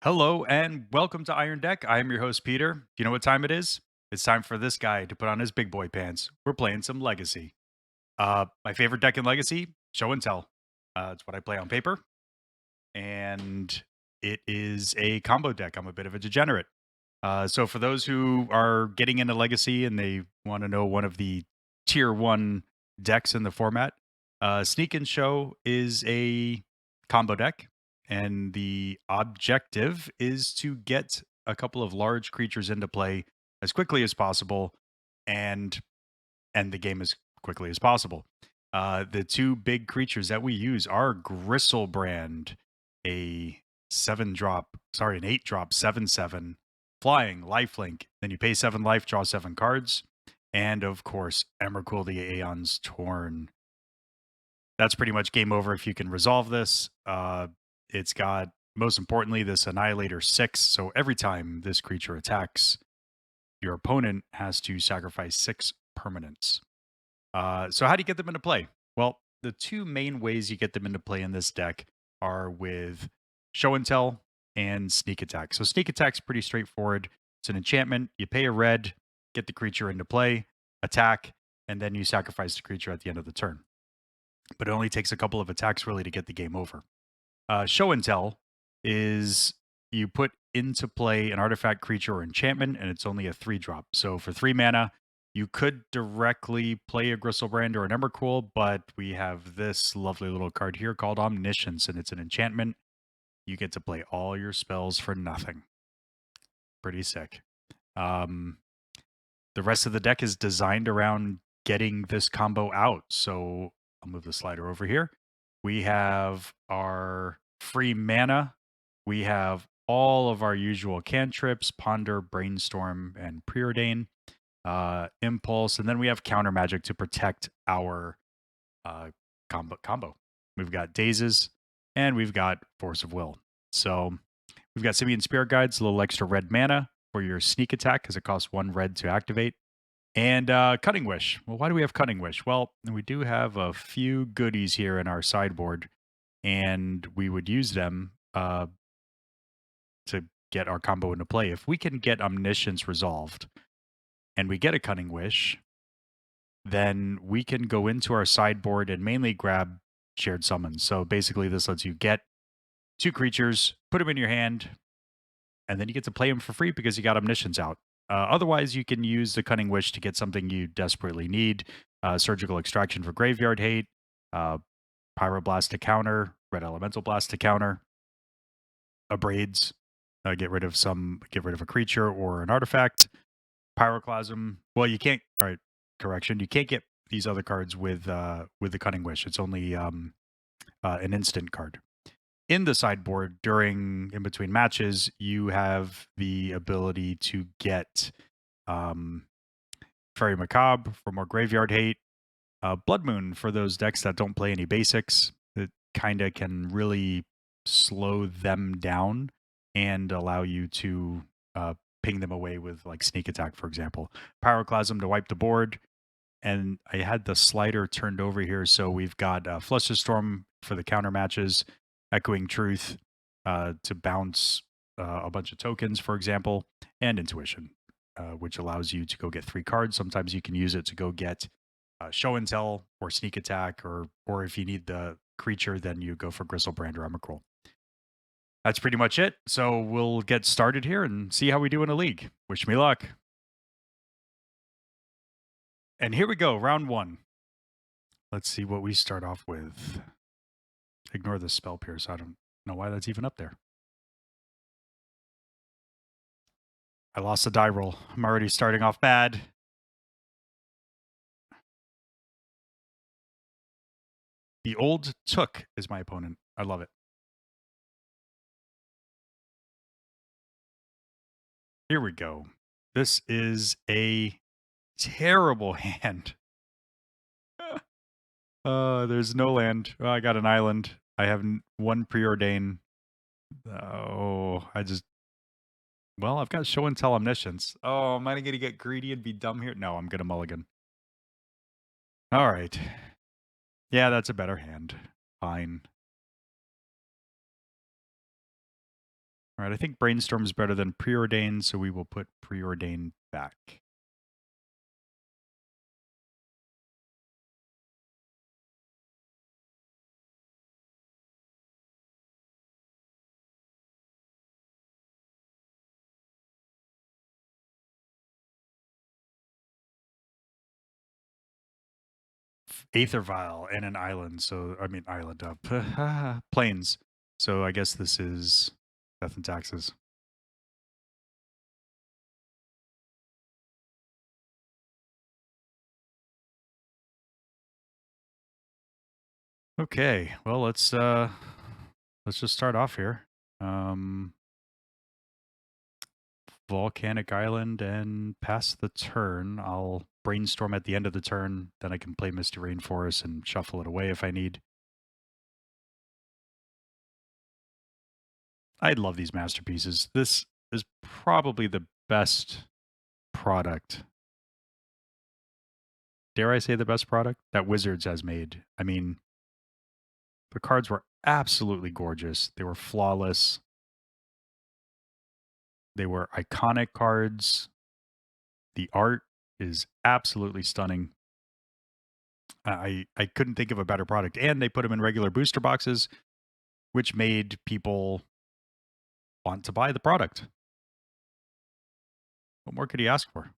Hello and welcome to Iron Deck. I am your host, Peter. Do you know what time it is? It's time for this guy to put on his big boy pants. We're playing some Legacy. My favorite deck in Legacy, Show and Tell. It's what I play on paper, and it is a combo deck. I'm a bit of a degenerate. So for those who are getting into Legacy and they want to know one of the tier one decks in the format, Sneak and Show is a combo deck, and the objective is to get a couple of large creatures into play as quickly as possible and end the game as quickly as possible. The two big creatures that we use are Gristlebrand, a an 8 drop 7/7 flying lifelink. Then you pay 7 life, draw 7 cards, and of course, Emrakul the Aeon's Torn. That's pretty much game over if you can resolve this. It's got, most importantly, this Annihilator 6. So every time this creature attacks, your opponent has to sacrifice 6 permanents. So how do you get them into play? Well, the two main ways you get them into play in this deck are with Show and Tell and Sneak Attack. So Sneak Attack's pretty straightforward. It's an enchantment. You pay a red, get the creature into play, attack, and then you sacrifice the creature at the end of the turn. But it only takes a couple of attacks really to get the game over. Show and Tell is you put into play an artifact, creature, or enchantment, and it's only a 3 drop. So for 3 mana, you could directly play a Gristlebrand or an Emrakul, but we have this lovely little card here called Omniscience, and it's an enchantment. You get to play all your spells for nothing. Pretty sick. Um, the rest of the deck is designed around getting this combo out. So I'll move the slider over here. We have our free mana. We have all of our usual cantrips, Ponder, Brainstorm, and Preordain, Impulse, and then we have counter magic to protect our combo. We've got Dazes, and we've got Force of Will. So we've got Simian Spirit Guides, a little extra red mana for your sneak attack because it costs 1 red to activate. And Cutting Wish. Well, why do we have Cutting Wish? Well, we do have a few goodies here in our sideboard, and we would use them to get our combo into play. If we can get Omniscience resolved and we get a Cutting Wish, then we can go into our sideboard and mainly grab Shared Summons. So basically, this lets you get 2 creatures, put them in your hand, and then you get to play them for free because you got Omniscience out. Otherwise, you can use the Cunning Wish to get something you desperately need. Surgical Extraction for Graveyard Hate, Pyroblast to counter, Red Elemental Blast to counter, Abrades, get rid of a creature or an artifact. Pyroclasm. Well, you can't. All right, correction. You can't get these other cards with the Cunning Wish. It's only an instant card. In the sideboard, in between matches, you have the ability to get Fairy Macabre for more graveyard hate, Blood Moon for those decks that don't play any basics. It kind of can really slow them down and allow you to ping them away with like Sneak Attack, for example. Pyroclasm to wipe the board. And I had the slider turned over here, so we've got Flusterstorm for the counter matches, Echoing Truth to bounce a bunch of tokens, for example, and Intuition, which allows you to go get 3 cards. Sometimes you can use it to go get Show and Tell or Sneak Attack, or if you need the creature, then you go for Gristlebrand or Emrakul. That's pretty much it. So we'll get started here and see how we do in a league. Wish me luck. And here we go, round 1. Let's see what we start off with. Ignore the Spell Pierce. I don't know why that's even up there. I lost a die roll. I'm already starting off bad. The Old Took is my opponent. I love it. Here we go. This is a terrible hand. There's no land. Oh, I got an island. I have 1 Preordain. Oh, I've got Show and Tell Omniscience. Oh, am I going to get greedy and be dumb here? No, I'm going to mulligan. All right. Yeah, that's a better hand. Fine. All right, I think Brainstorm is better than Preordained, so we will put Preordained back. Aether Vial and an island. So I mean island up plains. So I guess this is Death and Taxes. Okay, well let's just start off here. Volcanic Island and pass the turn. I'll brainstorm at the end of the turn, then I can play Misty Rainforest and shuffle it away if I need. I love these masterpieces. This is probably the best product. Dare I say the best product that Wizards has made? I mean, the cards were absolutely gorgeous. They were flawless. They were iconic cards. The art is absolutely stunning. I couldn't think of a better product. And they put them in regular booster boxes, which made people want to buy the product. What more could he ask for?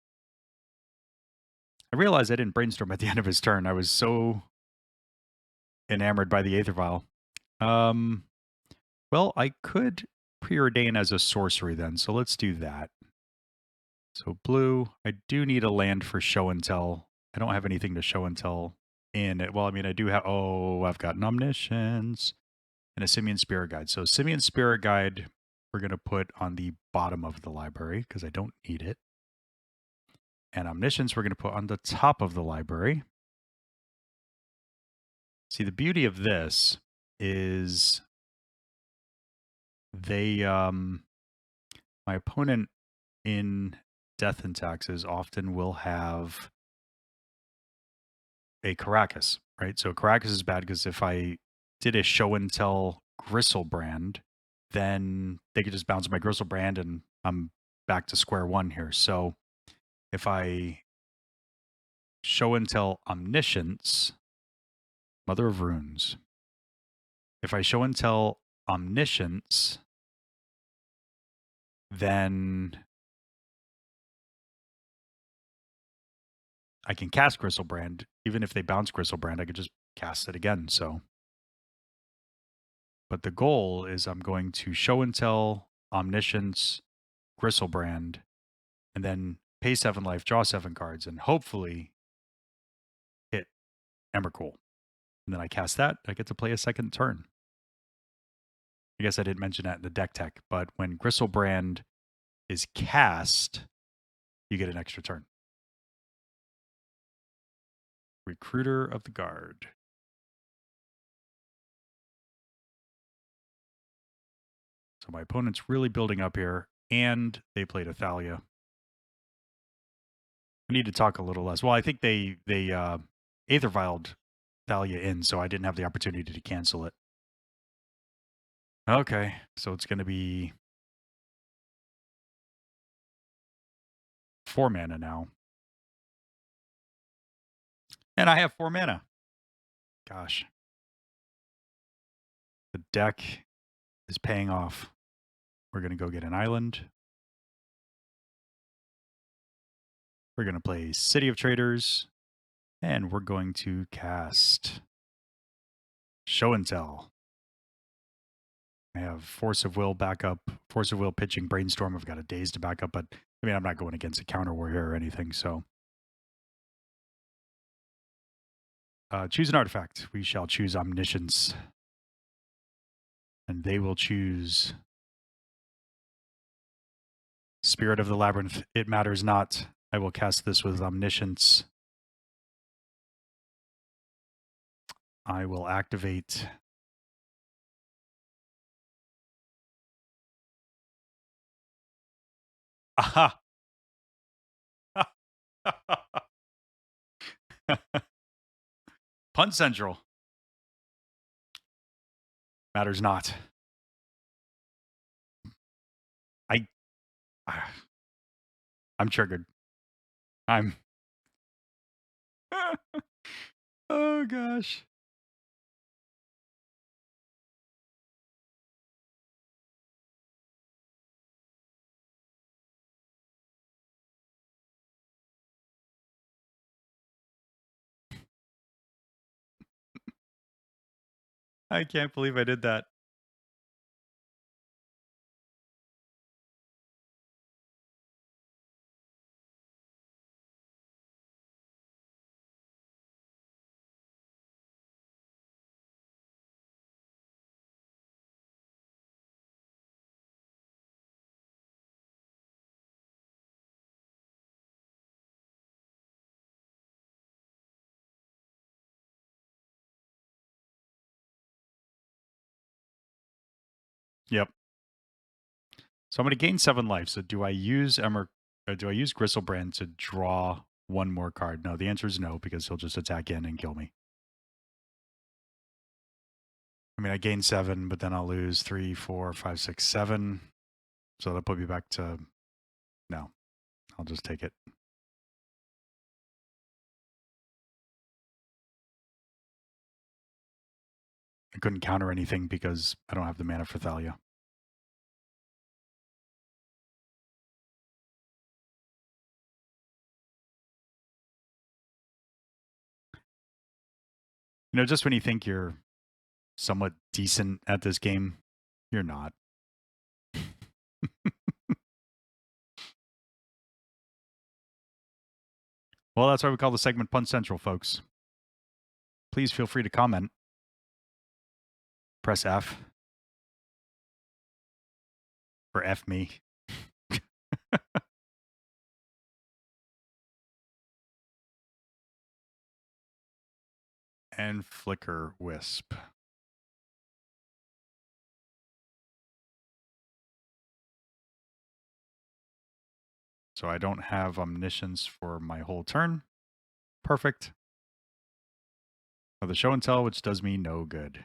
I realized I didn't brainstorm at the end of his turn. I was so enamored by the Aether Vial. Well, I could preordain as a sorcery then, so let's do that. So blue, I do need a land for show and tell. I don't have anything to show and tell in it. Well, I mean, I do have, I've got an Omniscience and a Simian Spirit Guide. So Simian Spirit Guide, we're going to put on the bottom of the library because I don't need it. And Omniscience, we're going to put on the top of the library. See, the beauty of this is they, my opponent in Death and Taxes often will have a Caracas, right? So Caracas is bad because if I did a show and tell Gristlebrand, then they could just bounce my Gristlebrand and I'm back to square one here. So if I show and tell Omniscience, Mother of Runes, if I show and tell Omniscience, then I can cast Gristlebrand. Even if they bounce Gristlebrand, I could just cast it again. So, but the goal is I'm going to show and tell Omniscience, Gristlebrand, and then pay 7 life, draw 7 cards, and hopefully hit Emrakul. And then I cast that. I get to play a second turn. I guess I didn't mention that in the deck tech, but when Gristlebrand is cast, you get an extra turn. Recruiter of the Guard. So my opponent's really building up here, and they played Athalia. I need to talk a little less. Well, I think they Aether Vialed Thalia in, so I didn't have the opportunity to cancel it. Okay, so it's going to be 4 mana now. And I have 4 mana. Gosh. The deck is paying off. We're going to go get an island. We're going to play City of Traders. And we're going to cast Show and Tell. I have Force of Will backup, Force of Will pitching Brainstorm. I've got a Daze to back up, but I mean, I'm not going against a counter warrior or anything, so. Choose an artifact. We shall choose Omniscience. And they will choose Spirit of the Labyrinth. It matters not. I will cast this with Omniscience. I will activate Aha! Punt Central. Matters not. Ah, I'm triggered. I'm oh gosh. I can't believe I did that. Yep. So I'm gonna gain 7 life. So do I use Emmer or do I use Gristlebrand to draw one more card? No, the answer is no, because he'll just attack in and kill me. I mean, I gain 7, but then I'll lose 3, 4, 5, 6, 7. So that'll put me back to no. I'll just take it. I couldn't counter anything because I don't have the mana for Thalia. You know, just when you think you're somewhat decent at this game, you're not. Well, that's why we call the segment Punt Central, folks. Please feel free to comment. Press F or F me. And Flicker Wisp. So I don't have Omniscience for my whole turn. Perfect. The show and tell, which does me no good.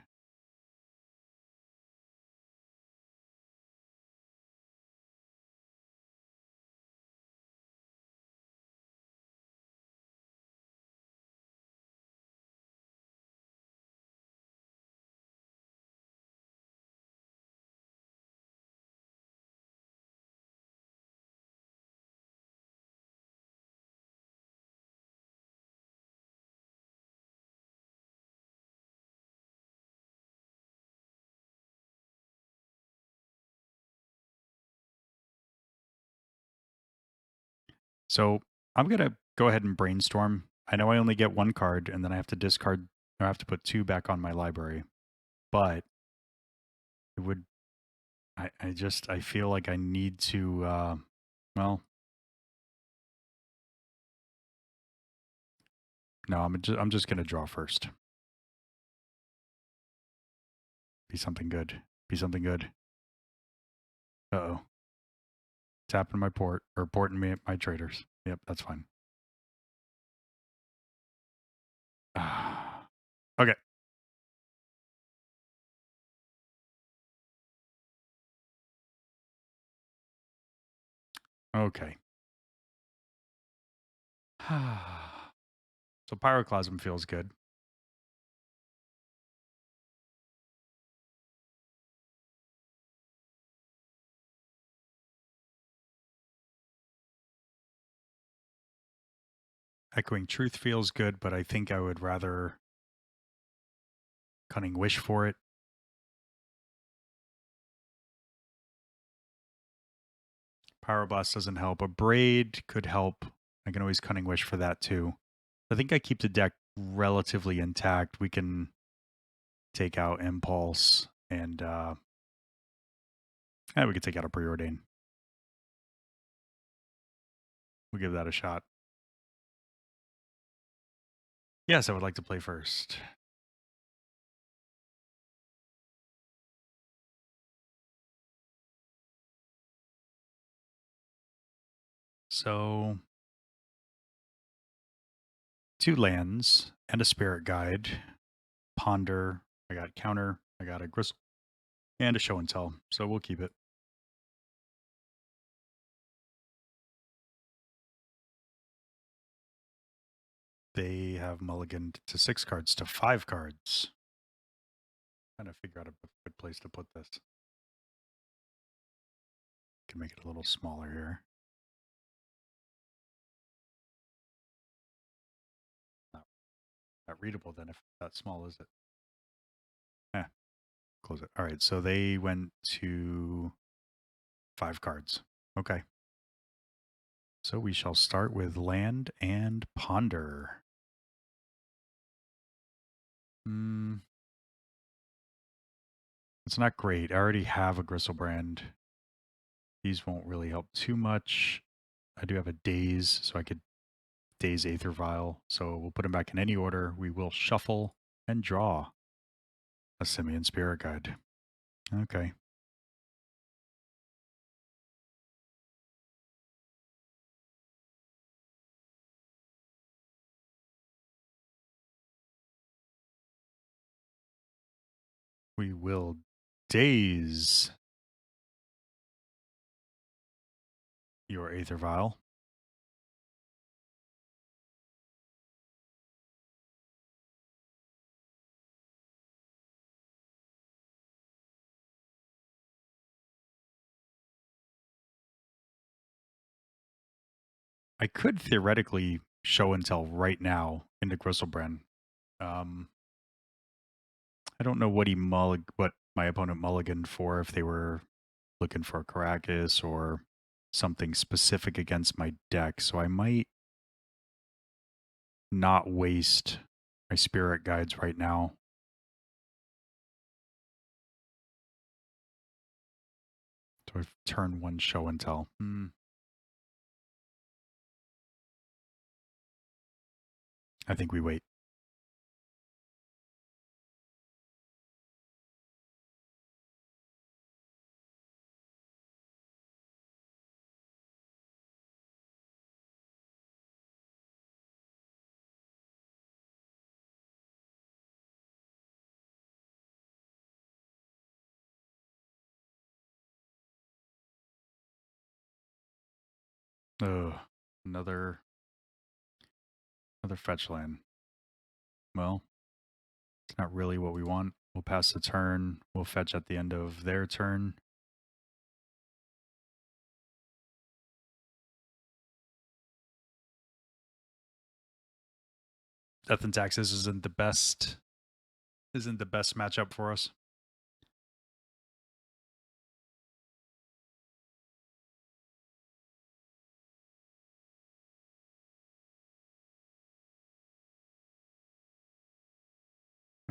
So I'm going to go ahead and brainstorm. I know I only get one card, and then I have to discard, I have to put 2 back on my library. But it would, I feel like I need to, well, no, I'm just going to draw first. Be something good. Be something good. Uh-oh. Tapping my port, or porting me my traders. Yep, that's fine. Okay. Okay. So Pyroclasm feels good. Echoing Truth feels good, but I think I would rather Cunning Wish for it. Pyroblast doesn't help. A Braid could help. I can always Cunning Wish for that too. I think I keep the deck relatively intact. We can take out Impulse and we could take out a Preordain. We'll give that a shot. Yes, I would like to play first. So 2 lands and a Spirit Guide. Ponder. I got counter. I got a Gristle and a Show and Tell. So we'll keep it. They have mulliganed to 6 cards to 5 cards. Trying to figure out a good place to put this. Can make it a little smaller here. Not readable then if that small, is it? Eh, close it. All right, so they went to 5 cards. Okay. So we shall start with land and ponder. It's not great. I already have a Gristlebrand. These won't really help too much. I do have a Daze, so I could Daze Aether Vial. So we'll put them back in any order. We will shuffle and draw a Simian Spirit Guide. Okay. We will Daze your Aether Vial. I could theoretically show and tell right now into Gristlebrand. I don't know what what my opponent mulliganed for, if they were looking for a Caracas or something specific against my deck. So I might not waste my spirit guides right now. So I've turn 1 show and tell. I think we wait. Ugh, another fetch land. Well, it's not really what we want. We'll pass the turn. We'll fetch at the end of their turn. Death and Taxes isn't the best matchup for us.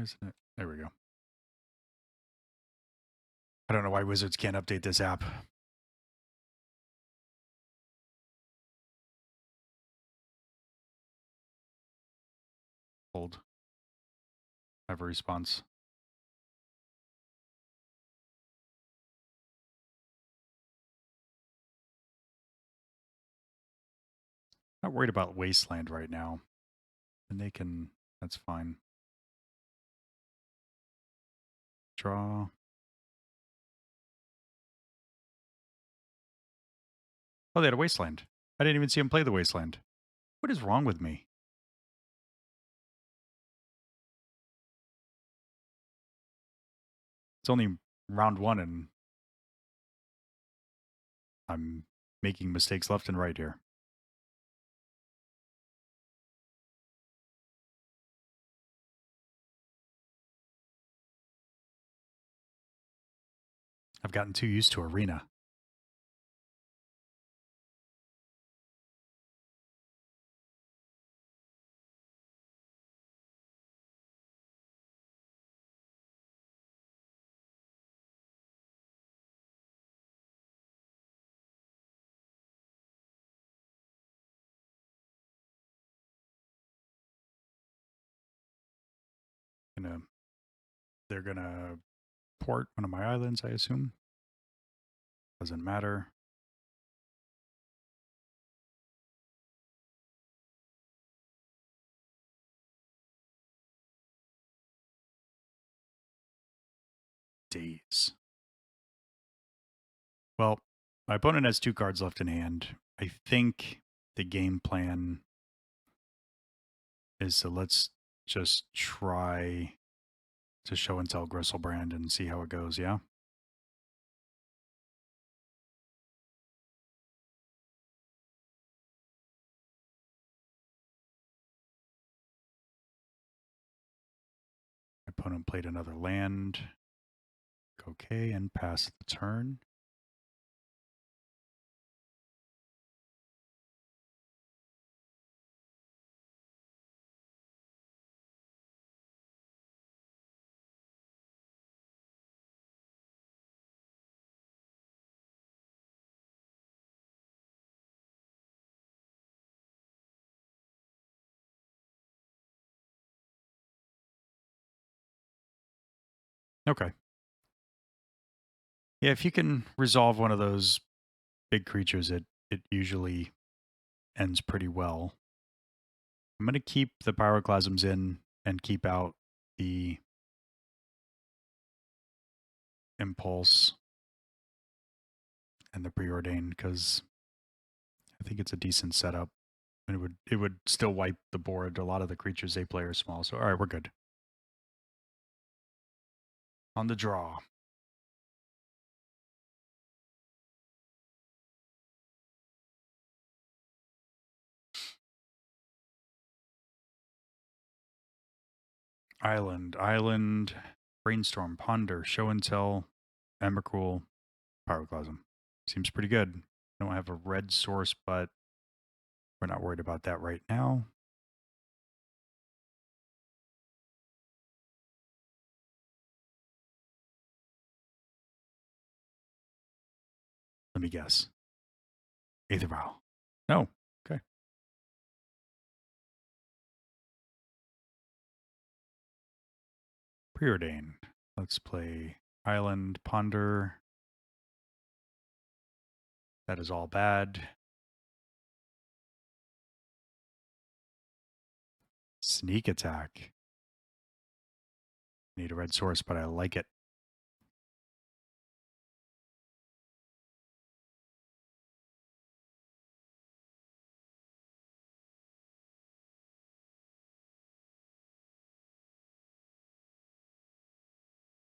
Isn't it? There we go. I don't know why Wizards can't update this app. Hold. Have a response. Not worried about Wasteland right now. And they can, that's fine. Draw. Oh, they had a Wasteland. I didn't even see him play the Wasteland. What is wrong with me? It's only round 1 and I'm making mistakes left and right here. I've gotten too used to Arena. They're gonna port one of my islands, I assume. Doesn't matter. Days. Well, my opponent has 2 cards left in hand. I think the game plan is so let's just try to show and tell Gristlebrand and see how it goes, yeah? My opponent played another land. Okay, and pass the turn. Okay. Yeah, if you can resolve one of those big creatures, it usually ends pretty well. I'm going to keep the Pyroclasms in and keep out the Impulse and the Preordain because I think it's a decent setup. And it would still wipe the board. A lot of the creatures they play are small. So all right, we're good. On the draw. Island, Brainstorm, Ponder, Show and Tell, Emrakul, Pyroclasm. Seems pretty good. Don't have a red source, but we're not worried about that right now. Let me guess. Aether Vial. No. Okay. Preordain. Let's play Island, Ponder. That is all bad. Sneak Attack. Need a red source, but I like it.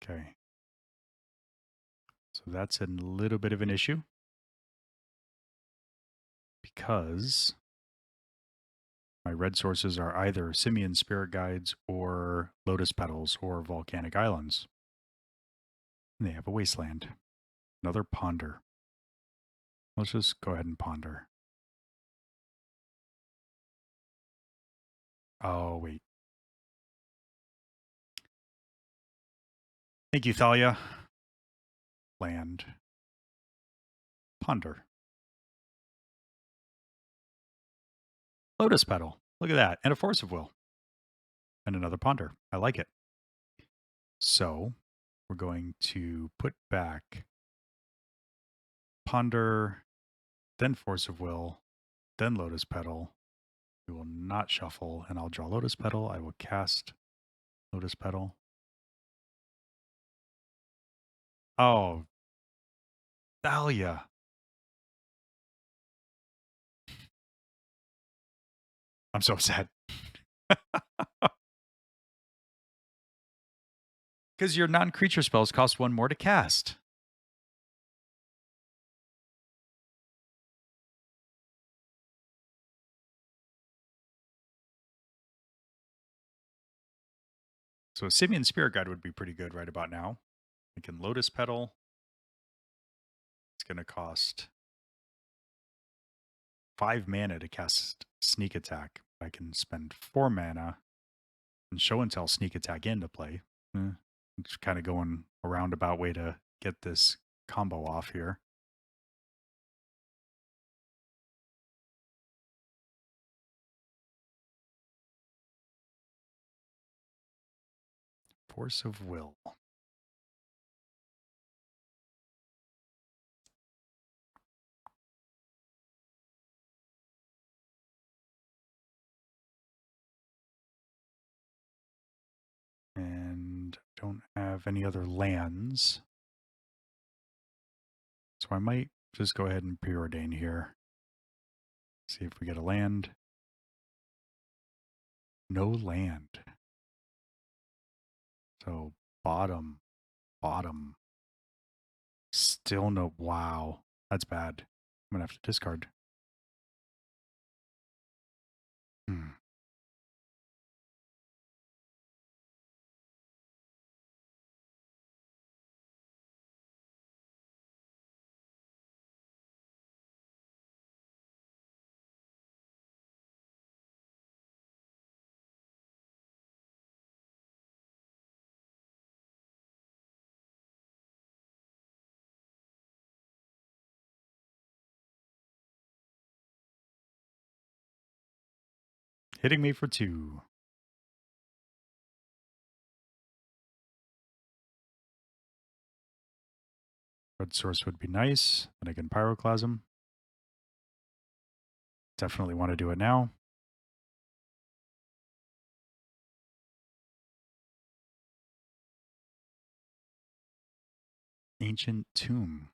Okay. So that's a little bit of an issue because my red sources are either Simian Spirit Guides or Lotus Petals or Volcanic Islands. And they have a Wasteland. Another Ponder. Let's just go ahead and Ponder. Oh, wait. Thank you, Thalia. Land. Ponder. Lotus Petal. Look at that. And a Force of Will. And another Ponder. I like it. So we're going to put back Ponder, then Force of Will, then Lotus Petal. We will not shuffle, and I'll draw Lotus Petal. I will cast Lotus Petal. Oh, Thalia. I'm so upset. Because your non-creature spells cost one more to cast. So a Simian Spirit Guide would be pretty good right about now. I can Lotus Petal. It's going to cost 5 mana to cast Sneak Attack. I can spend 4 mana and Show and Tell Sneak Attack into play. It's kind of going a roundabout way to get this combo off here. Force of Will. And don't have any other lands. So I might just go ahead and preordain here. See if we get a land. No land. So bottom, bottom. Still no. Wow. That's bad. I'm going to have to discard. Hmm. Hitting me for 2. Red source would be nice. Then I can Pyroclasm. Definitely want to do it now. Ancient Tomb.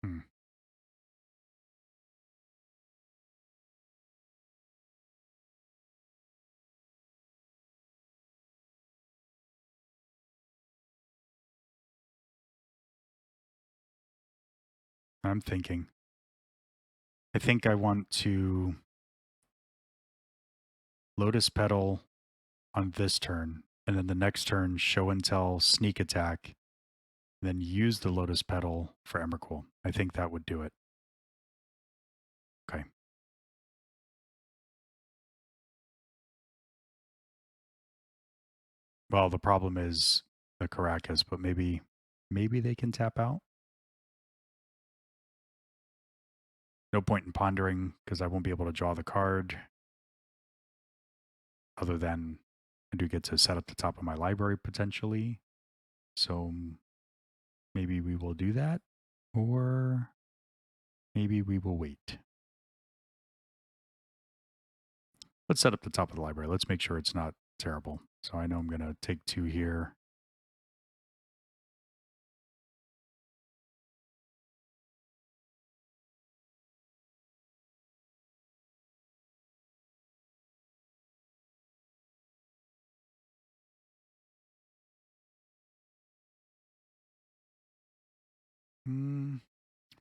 Hmm. I'm thinking. I think I want to Lotus Petal on this turn, and then the next turn show and tell sneak attack, then use the Lotus Petal for Emrakul. I think that would do it. Okay. Well, the problem is the Caracas, but maybe they can tap out. No point in pondering because I won't be able to draw the card. Other than I do get to set up the top of my library potentially. So maybe we will do that, or maybe we will wait. Let's set up the top of the library. Let's make sure it's not terrible. So I know I'm going to take 2 here.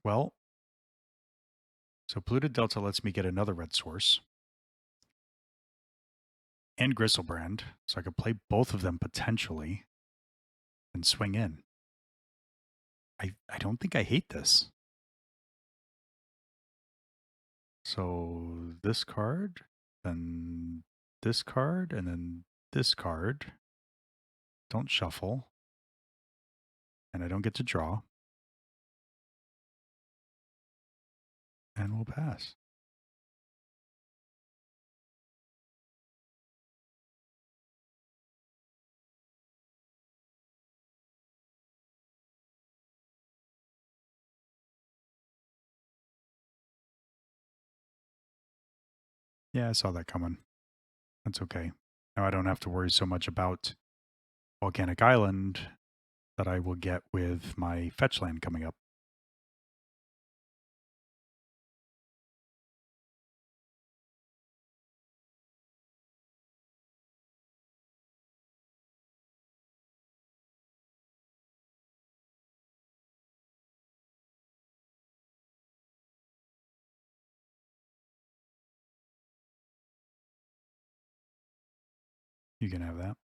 Well, so Polluted Delta lets me get another red source and Gristlebrand, so I could play both of them potentially and swing in. I don't think I hate this. So this card, then this card, and then this card. Don't shuffle. And I don't get to draw. And we'll pass. Yeah, I saw that coming. That's okay. Now I don't have to worry so much about Volcanic Island that I will get with my fetch land coming up. You can have that.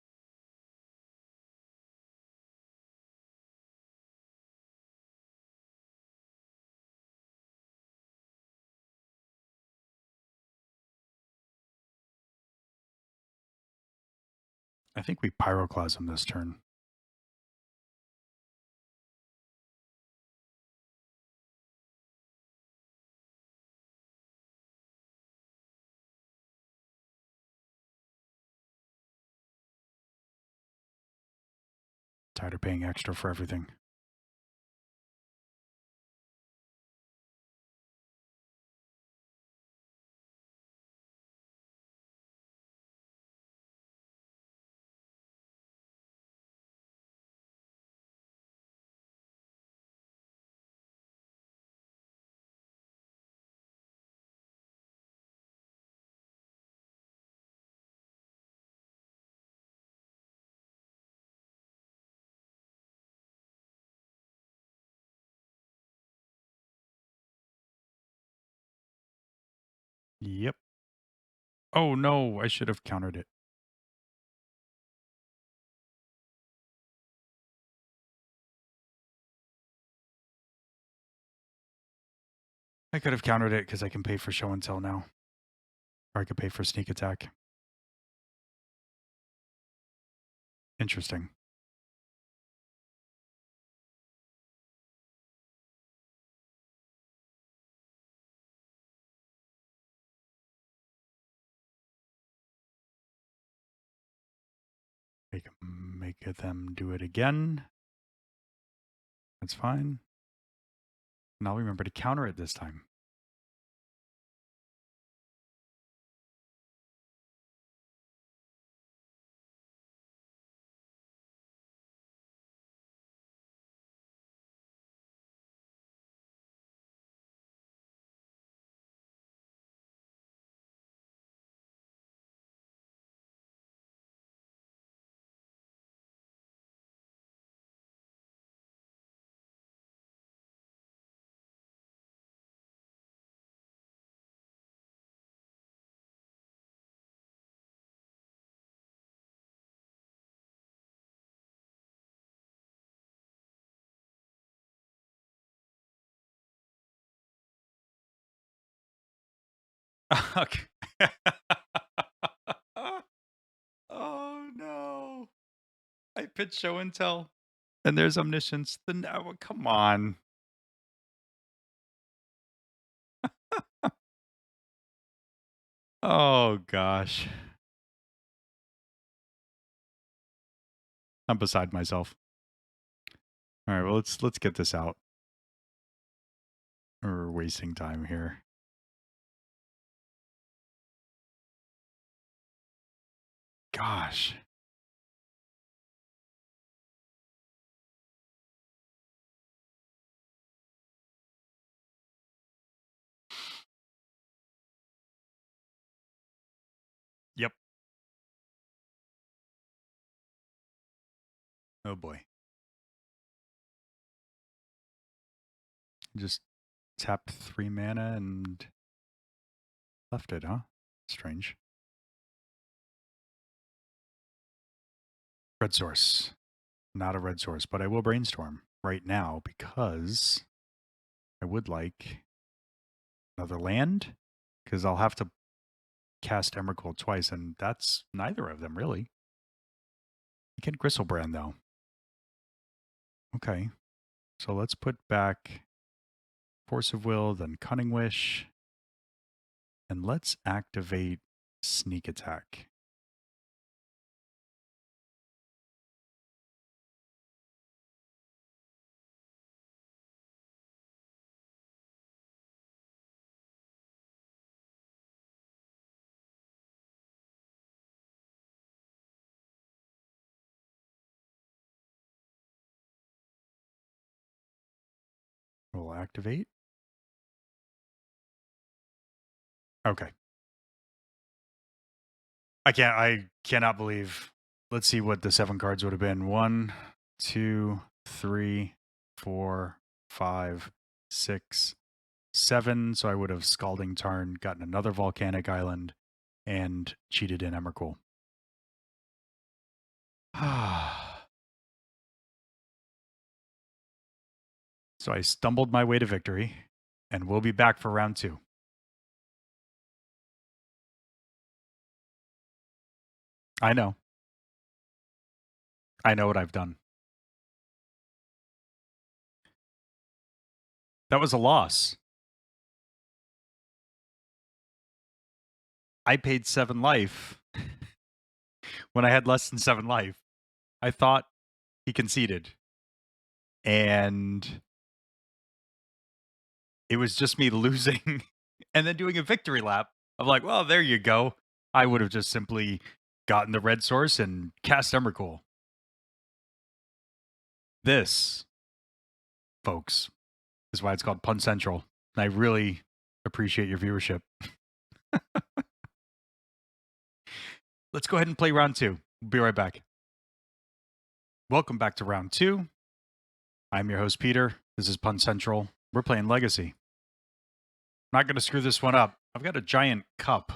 I think we Pyroclasm this turn. Tired of paying extra for everything. Yep. Oh, no, I should have countered it. I could have countered it because I can pay for show and tell now. Or I could pay for sneak attack. Interesting. Make them do it again. That's fine. And I'll remember to counter it this time. Okay. Oh, no. I pitch show and tell, and there's omniscience. Then now, come on. Oh, gosh. I'm beside myself. All right, well, let's get this out. We're wasting time here. Gosh. Yep. Oh, boy. Just tapped 3 mana and left it, huh? Strange. Red source. Not a red source, but I will brainstorm right now because I would like another land because I'll have to cast Emrakul twice, and that's neither of them really. I get Gristlebrand though. Okay, so let's put back Force of Will, then Cunning Wish, and let's activate Sneak Attack. We'll activate. Okay. I cannot believe. Let's see what the 7 cards would have been. 1, 2, 3, 4, 5, 6, 7. So I would have Scalding Tarn, gotten another Volcanic Island, and cheated in Emrakul. So I stumbled my way to victory, and we'll be back for round 2. I know. I know what I've done. That was a loss. I paid 7 life when I had less than 7 life. I thought he conceded. And it was just me losing and then doing a victory lap. I'm like, well, there you go. I would have just simply gotten the red source and cast Emrakul. This, folks, is why it's called Punt Central. I really appreciate your viewership. Let's go ahead and play round 2. We'll be right back. Welcome back to round 2. I'm your host, Peter. This is Punt Central. We're playing Legacy. Not going to screw this one up. I've got a giant cup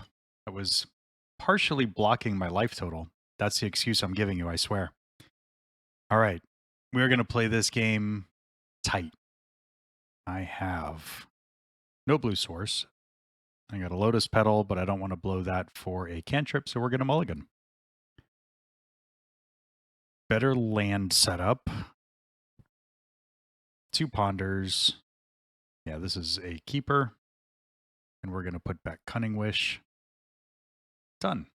that was partially blocking my life total. That's the excuse I'm giving you, I swear. All right. We're going to play this game tight. I have no blue source. I got a Lotus Petal, but I don't want to blow that for a cantrip, so we're going to mulligan. Better land setup. 2 ponders. Yeah, this is a keeper. And we're going to put back Cunning Wish. Done.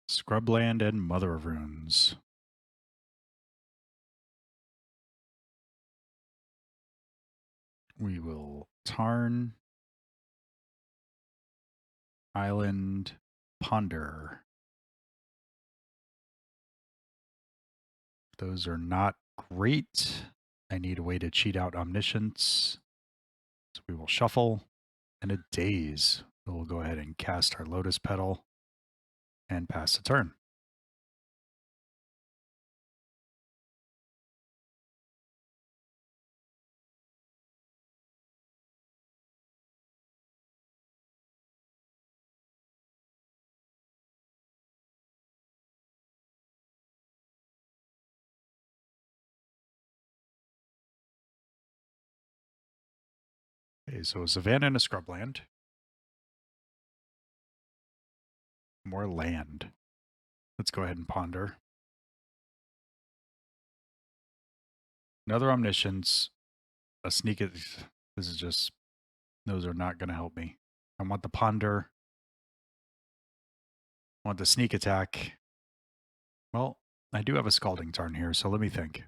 Scrubland and Mother of Runes. We will Tarn, Island, Ponder. Those are not great. I need a way to cheat out Omniscience. So we will shuffle. And a Daze. We'll go ahead and cast our Lotus Petal and pass the turn. Okay, so a Savannah and a Scrubland. More land. Let's go ahead and ponder. Another Omniscience. A Sneak. This is just, those are not going to help me. I want the ponder. I want the sneak attack. Well, I do have a Scalding Tarn here, so let me think.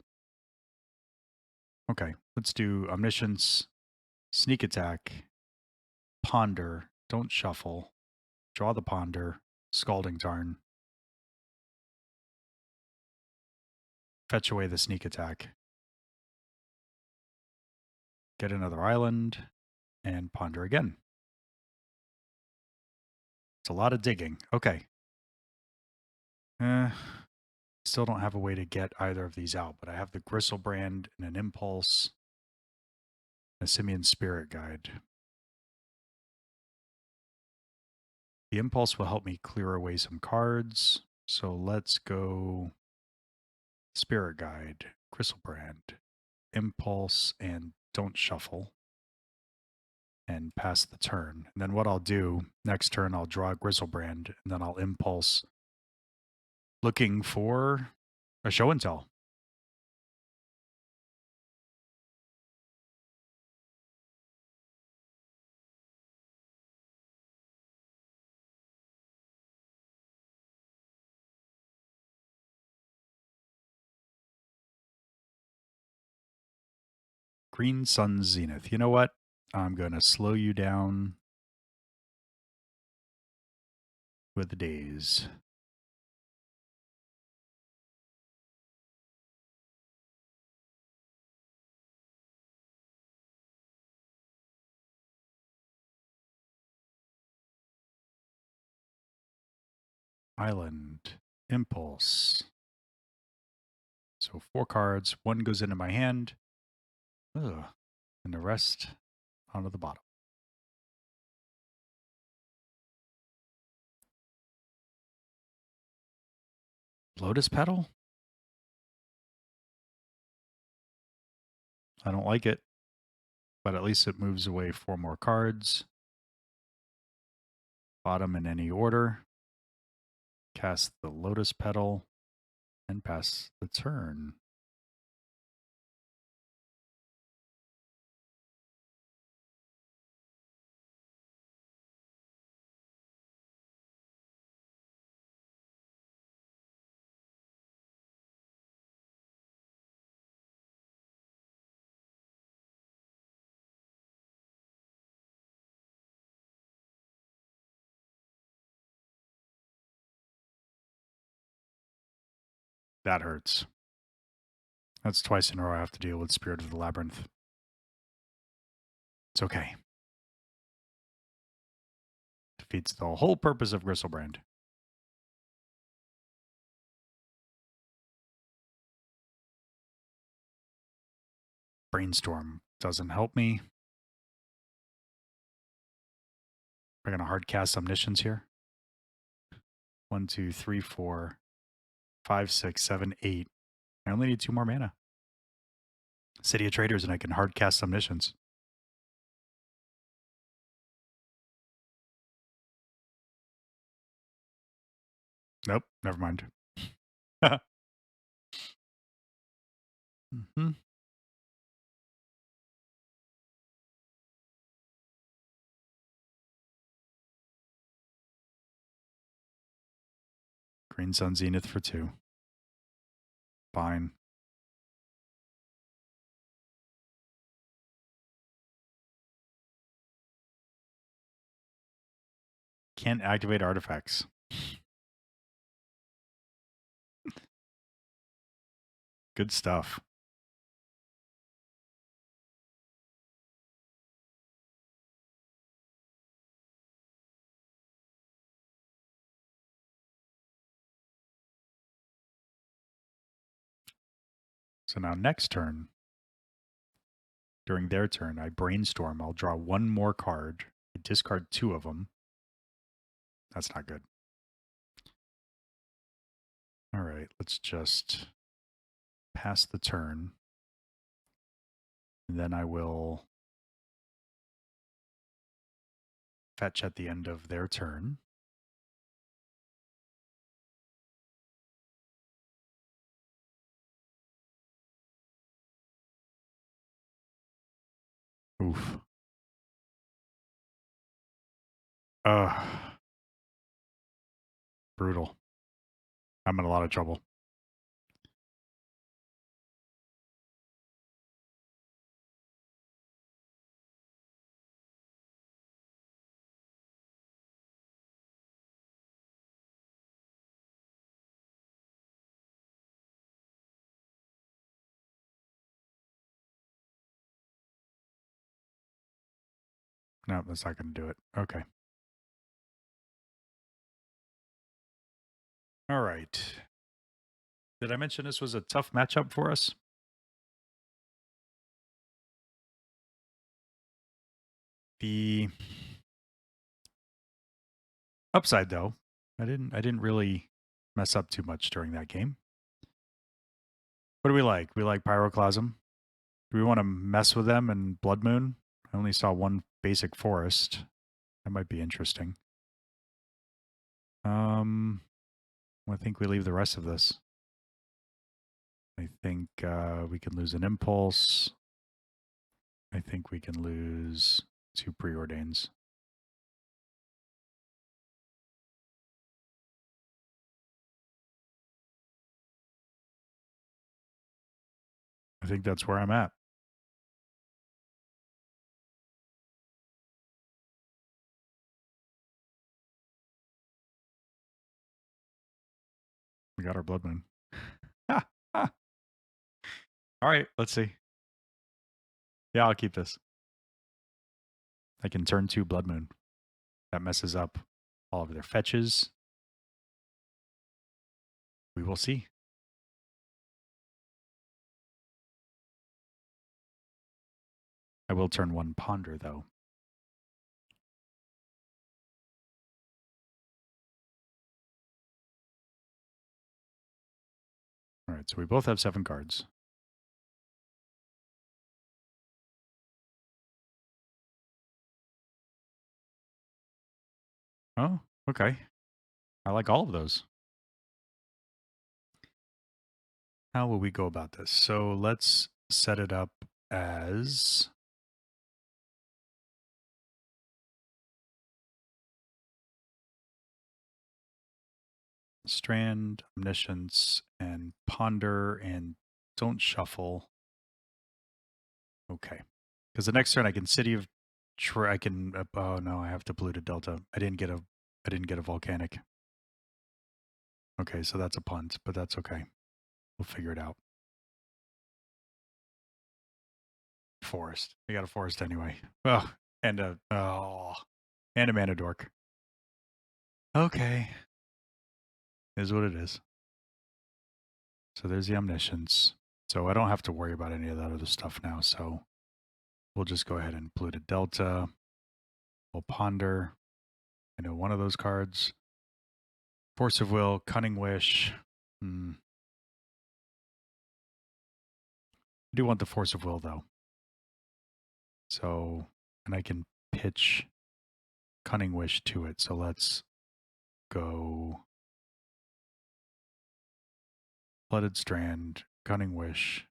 Okay, let's do Omniscience, Sneak Attack, Ponder, don't shuffle, draw the Ponder, Scalding Tarn, fetch away the Sneak Attack, get another island, and Ponder again. It's a lot of digging. Okay. Still don't have a way to get either of these out, but I have the Gristlebrand and an Impulse, a Simian Spirit Guide. The Impulse will help me clear away some cards, so let's go Spirit Guide, Gristlebrand, Impulse, and don't shuffle, and pass the turn. And then what I'll do, next turn I'll draw Gristlebrand, and then I'll Impulse, looking for a Show and Tell. Green Sun Zenith. You know what? I'm going to slow you down with the days. Island, Impulse. So 4 cards, 1 goes into my hand. Ugh. And the rest onto the bottom. Lotus Petal? I don't like it, but at least it moves away 4 more cards. Bottom in any order. Cast the Lotus Petal and pass the turn. That hurts. That's twice in a row I have to deal with Spirit of the Labyrinth. It's okay. defeats the whole purpose of Gristlebrand. Brainstorm doesn't help me. We're going to hard cast Omniscience here. 1, 2, 3, 4, 5, 6, 7, 8. I only need 2 more mana. City of Traders, and I can hard cast Omniscience. Nope, never mind. Mm-hmm. Green Sun Zenith for 2. Fine. Can't activate artifacts. Good stuff. So now next turn, during their turn, I brainstorm. I'll draw 1 more card. I discard 2 of them. That's not good. All right, let's just pass the turn. And then I will fetch at the end of their turn. Oof. Brutal. I'm in a lot of trouble. No, that's not going to do it. Okay. All right. Did I mention this was a tough matchup for us? The upside, though, I didn't really mess up too much during that game. What do we like? We like Pyroclasm. Do we want to mess with them in Blood Moon? I only saw 1 basic forest. That might be interesting. I think we leave the rest of this. I think we can lose an Impulse. I think we can lose 2 Preordains. I think that's where I'm at. We got our Blood Moon. All right, let's see. Yeah, I'll keep this. I can turn 2 Blood Moon. That messes up all of their fetches. We will see. I will turn 1 Ponder, though. All right, so we both have 7 cards. Oh, okay. I like all of those. How will we go about this? So let's set it up as Strand, Omniscience, and Ponder, and don't shuffle. Okay. Because the next turn I can City of I can oh no, I have to polluted Delta. I didn't get a volcanic. Okay, so that's a punt, but that's okay. We'll figure it out. Forest. We got a forest anyway. Oh, and a mana dork. Okay. Is what it is. So there's the omniscience. So I don't have to worry about any of that other stuff now. So we'll just go ahead and polluted delta. We'll ponder. I know one of those cards. Force of will, cunning wish. I do want the force of will though. So, and I can pitch cunning wish to it. So let's go flooded strand, cunning wish,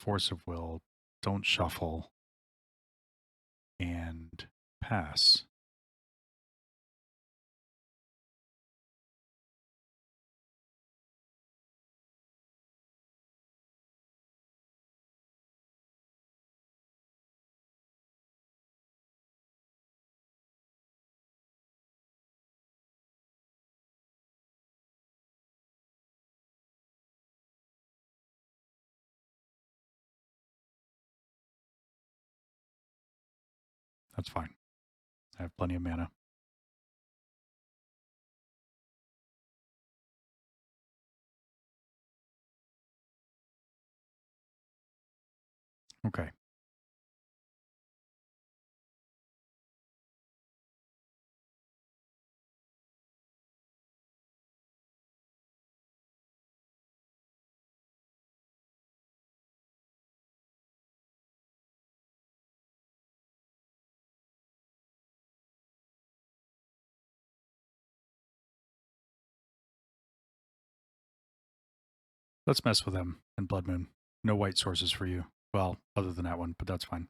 force of will, don't shuffle, and pass. That's fine. I have plenty of mana. Okay. Let's mess with them in Blood Moon. No white sources for you. Well, other than that one, but that's fine.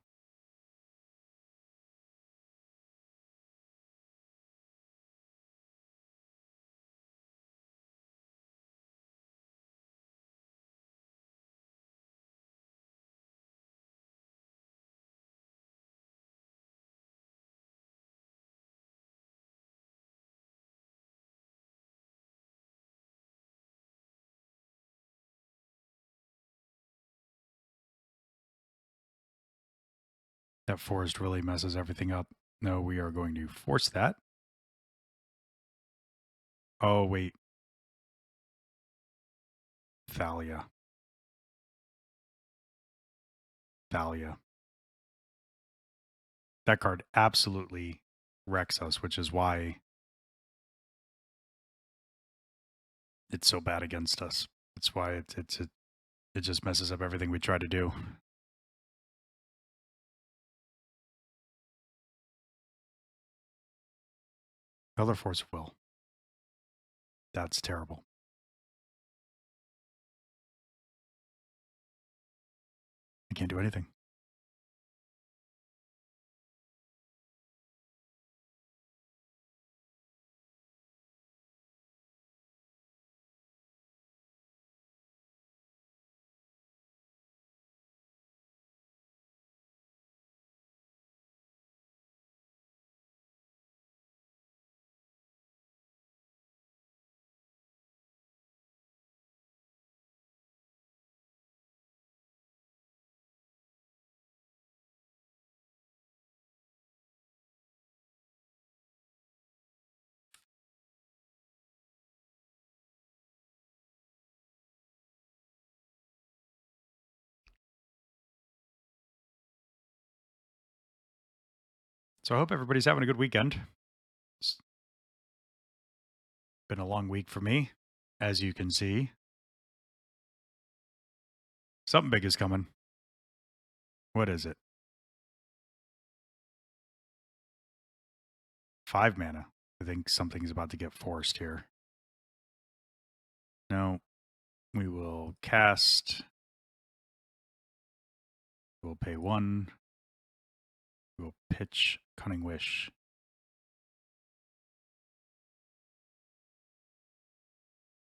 That forest really messes everything up. No, we are going to force that. Oh, wait. Thalia. Thalia. That card absolutely wrecks us, which is why it's so bad against us. It's why it just messes up everything we try to do. Other force of will. That's terrible. I can't do anything. So I hope everybody's having a good weekend. It's been a long week for me, as you can see. Something big is coming. What is it? 5 mana. I think something's about to get forced here. No, we will cast. We'll pay 1. We'll pitch Cunning Wish.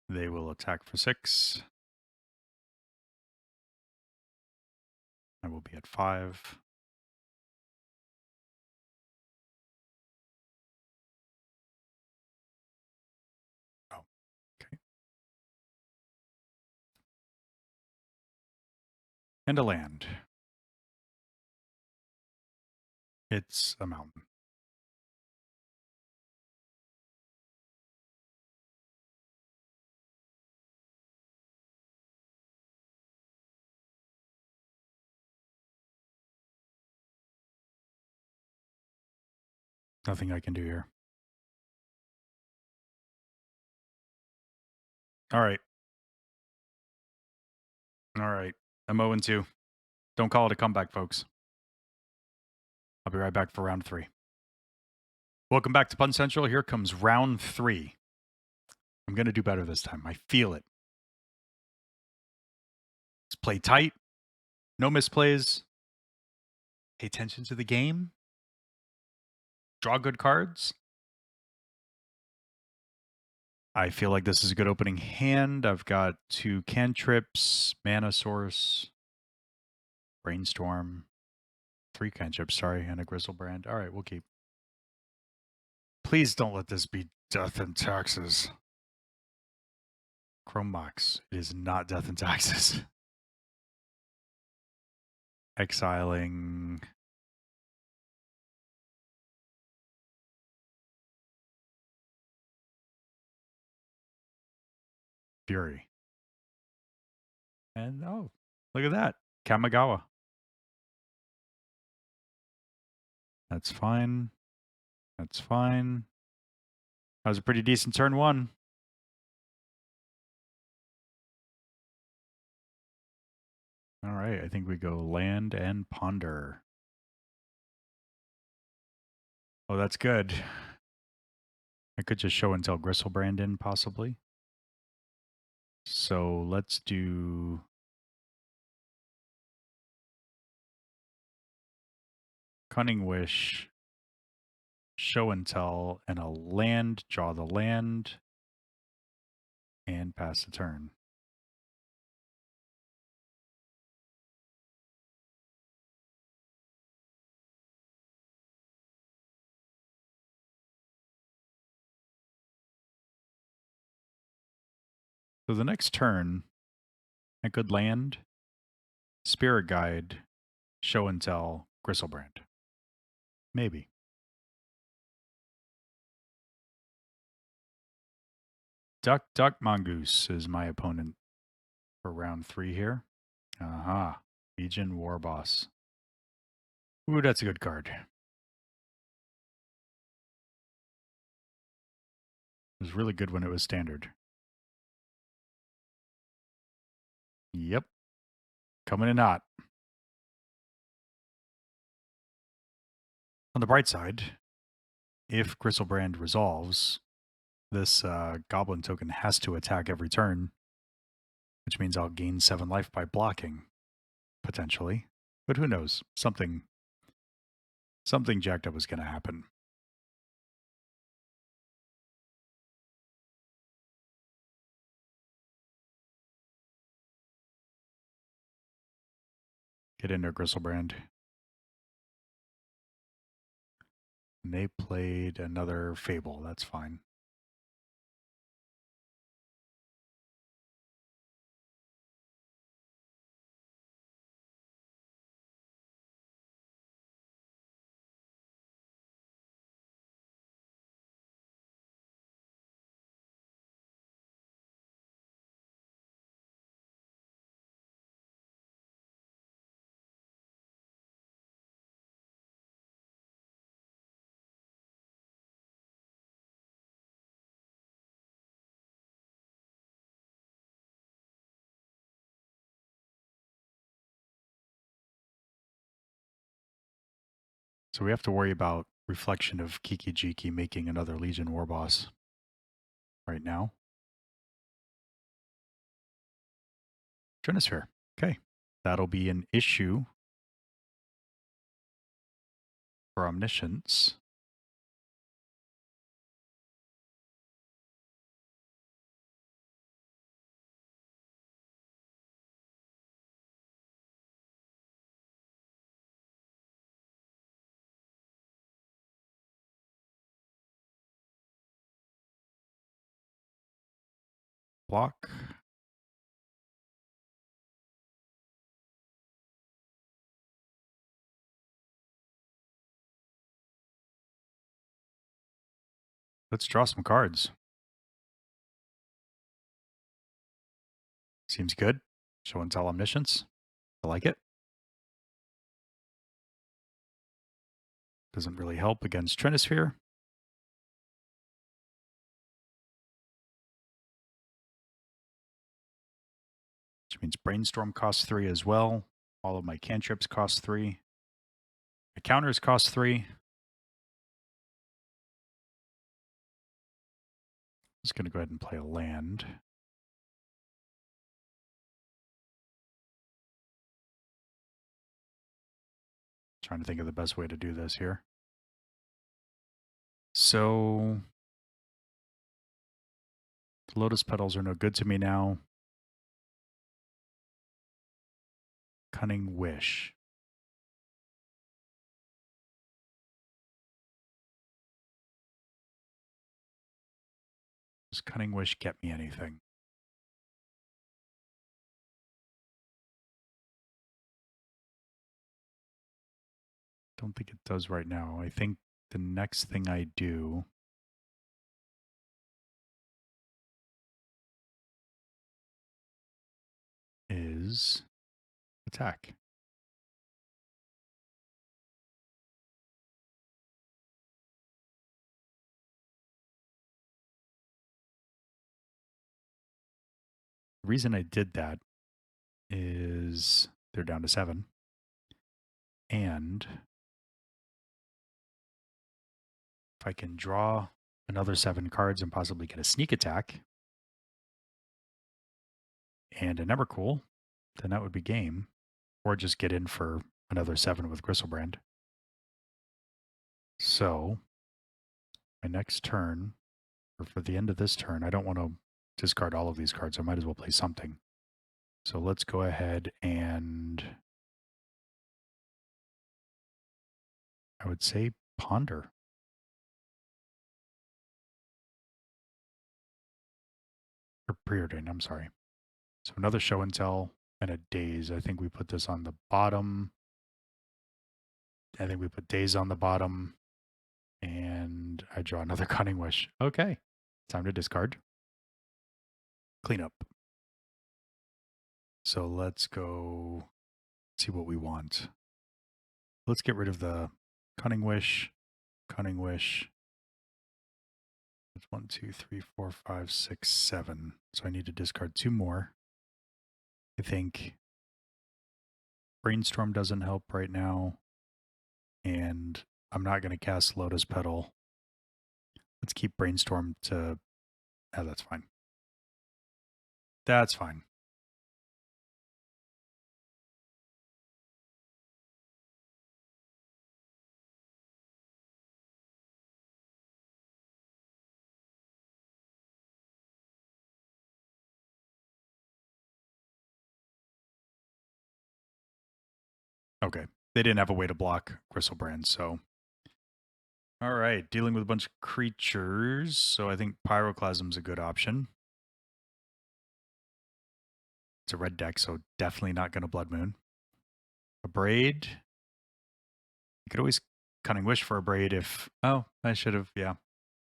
They will attack for 6. I will be at 5. Oh, okay. And a land. It's a mountain. Nothing I can do here. All right. All right. I'm 0-2. Don't call it a comeback, folks. I'll be right back for round 3. Welcome back to Punt Central. Here comes round 3. I'm going to do better this time. I feel it. Let's play tight. No misplays. Pay attention to the game. Draw good cards. I feel like this is a good opening hand. I've got 2 cantrips, mana source, brainstorm, 3 cantrips, sorry, and a grizzlebrand. All right, we'll keep. Please don't let this be Death and Taxes. Chrome Mox. It is not Death and Taxes. Exiling. Fury. And oh, look at that. Kamigawa. That's fine. That's fine. That was a pretty decent turn 1. All right, I think we go land and ponder. Oh, that's good. I could just show and tell Gristlebrand in, possibly. So let's do Cunning Wish, show and tell, and a land, draw the land, and pass the turn. So the next turn, I could land, Spirit Guide, show and tell, Gristlebrand. Maybe. Duck, Duck, Mongoose is my opponent for round 3 here. Aha. Legion War Boss. Ooh, that's a good card. It was really good when it was standard. Yep. Coming in hot. On the bright side, if Gristlebrand resolves, this goblin token has to attack every turn, which means I'll gain 7 life by blocking, potentially. But who knows? Something jacked up is going to happen. Get in there, Gristlebrand. And they played another Fable. That's fine. So we have to worry about Reflection of Kiki Jiki making another Legion War Boss right now. Trinisphere. Okay. That'll be an issue for Omniscience. Block. Let's draw some cards. Seems good. Show and tell Omniscience. I like it. Doesn't really help against Trinisphere. Which means Brainstorm costs 3 as well. All of my cantrips cost 3. My counters cost 3. Just going to go ahead and play a land. Trying to think of the best way to do this here. So the Lotus Petals are no good to me now. Cunning Wish. Does Cunning Wish get me anything? Don't think it does right now. I think the next thing I do is attack. The reason I did that is they're down to 7. And if I can draw another 7 cards and possibly get a sneak attack and a Nevercool, then that would be game. Or just get in for another 7 with Gristlebrand. So my next turn, or for the end of this turn, I don't want to discard all of these cards. I might as well play something. So let's go ahead and I would say Ponder. Or Preordain, I'm sorry. So another Show and Tell and a Daze. I think we put this on the bottom. I think we put Daze on the bottom. And I draw another Cunning Wish. Okay. Time to discard. Clean up. So let's go see what we want. Let's get rid of the Cunning Wish. Cunning Wish. That's 1, 2, 3, 4, 5, 6, 7. So I need to discard 2 more. I think Brainstorm doesn't help right now. And I'm not going to cast Lotus Petal. Let's keep Brainstorm to... Oh, that's fine. That's fine. Okay. They didn't have a way to block Gristlebrand, so... All right, dealing with a bunch of creatures, so I think Pyroclasm's a good option. It's a red deck, so definitely not going to Blood Moon. A Braid. You could always Cunning Wish for a Braid if... Oh, I should have, yeah.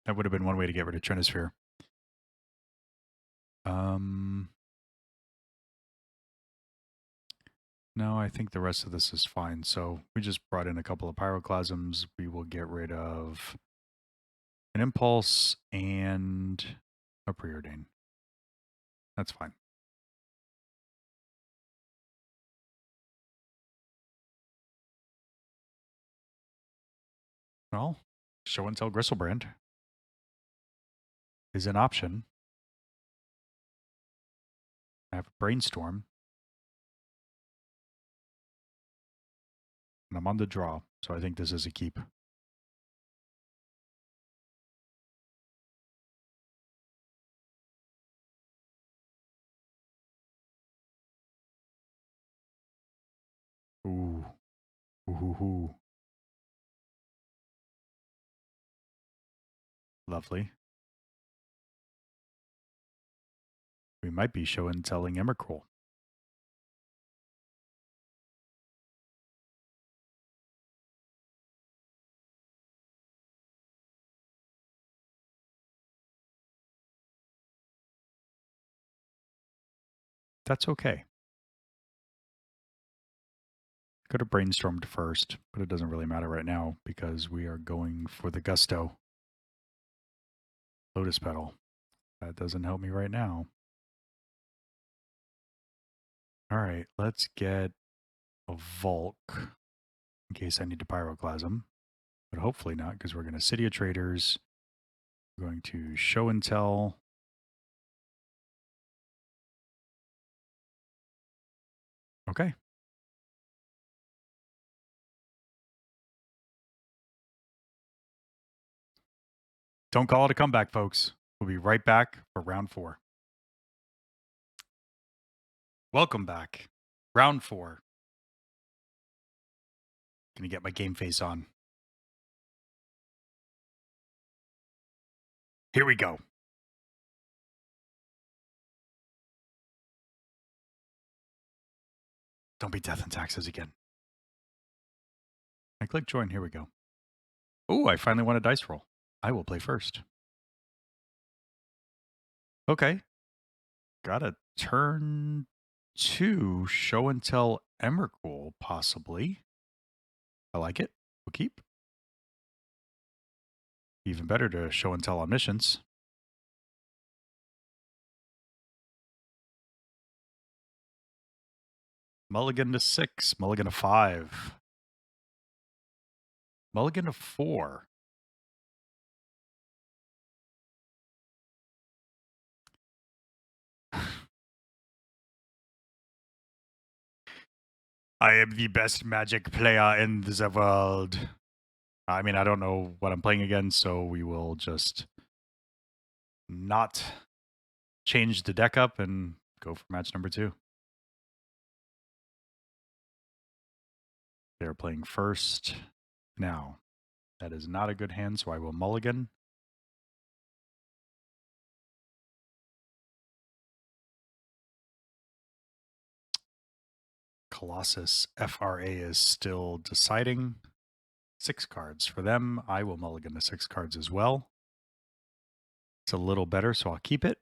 That would have been one way to get rid of Trinisphere. No, I think the rest of this is fine. So we just brought in a couple of Pyroclasms. We will get rid of an Impulse and a Preordain. That's fine. Well, Show and Tell Gristlebrand is an option. I have Brainstorm. And I'm on the draw, so I think this is a keep. Ooh. Ooh. Lovely. We might be Show and Telling Emrakul. That's okay. Could have brainstormed first, but it doesn't really matter right now because we are going for the gusto. Lotus Petal. That doesn't help me right now. All right, let's get a Volk in case I need to Pyroclasm, but hopefully not because we're going to City of Traders. We're going to Show and Tell. Okay. Don't call it a comeback, folks. We'll be right back for round 4. Welcome back. Round 4. Gonna get my game face on. Here we go. Don't be Death and Taxes again. I click join. Here we go. Oh, I finally won a dice roll. I will play first. Okay. Got a turn 2 Show and Tell Emrakul, possibly. I like it. We'll keep. Even better to Show and Tell Omniscience. Mulligan to 6. Mulligan to 5. Mulligan to 4. I am the best Magic player in the world. I mean, I don't know what I'm playing against, so we will just not change the deck up and go for match number 2. They're playing first now. That is not a good hand, so I will mulligan. Colossus FRA is still deciding. 6 cards for them. I will mulligan the 6 cards as well. It's a little better, so I'll keep it.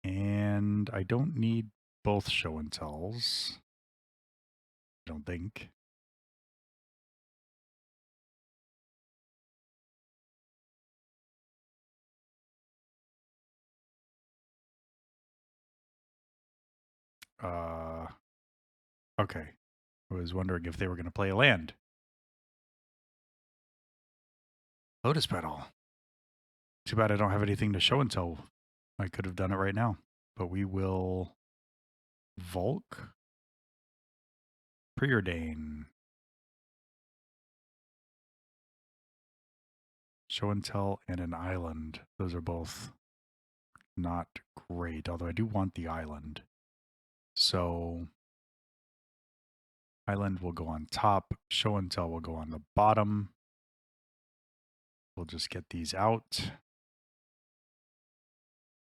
And I don't need both Show and Tells. I don't think. Okay. I was wondering if they were going to play a land. Lotus Petal. Too bad I don't have anything to show and tell. I could have done it right now. But we will Volk. Preordain. Show and Tell and an island. Those are both not great, although I do want the island. So island will go on top. Show and Tell will go on the bottom. We'll just get these out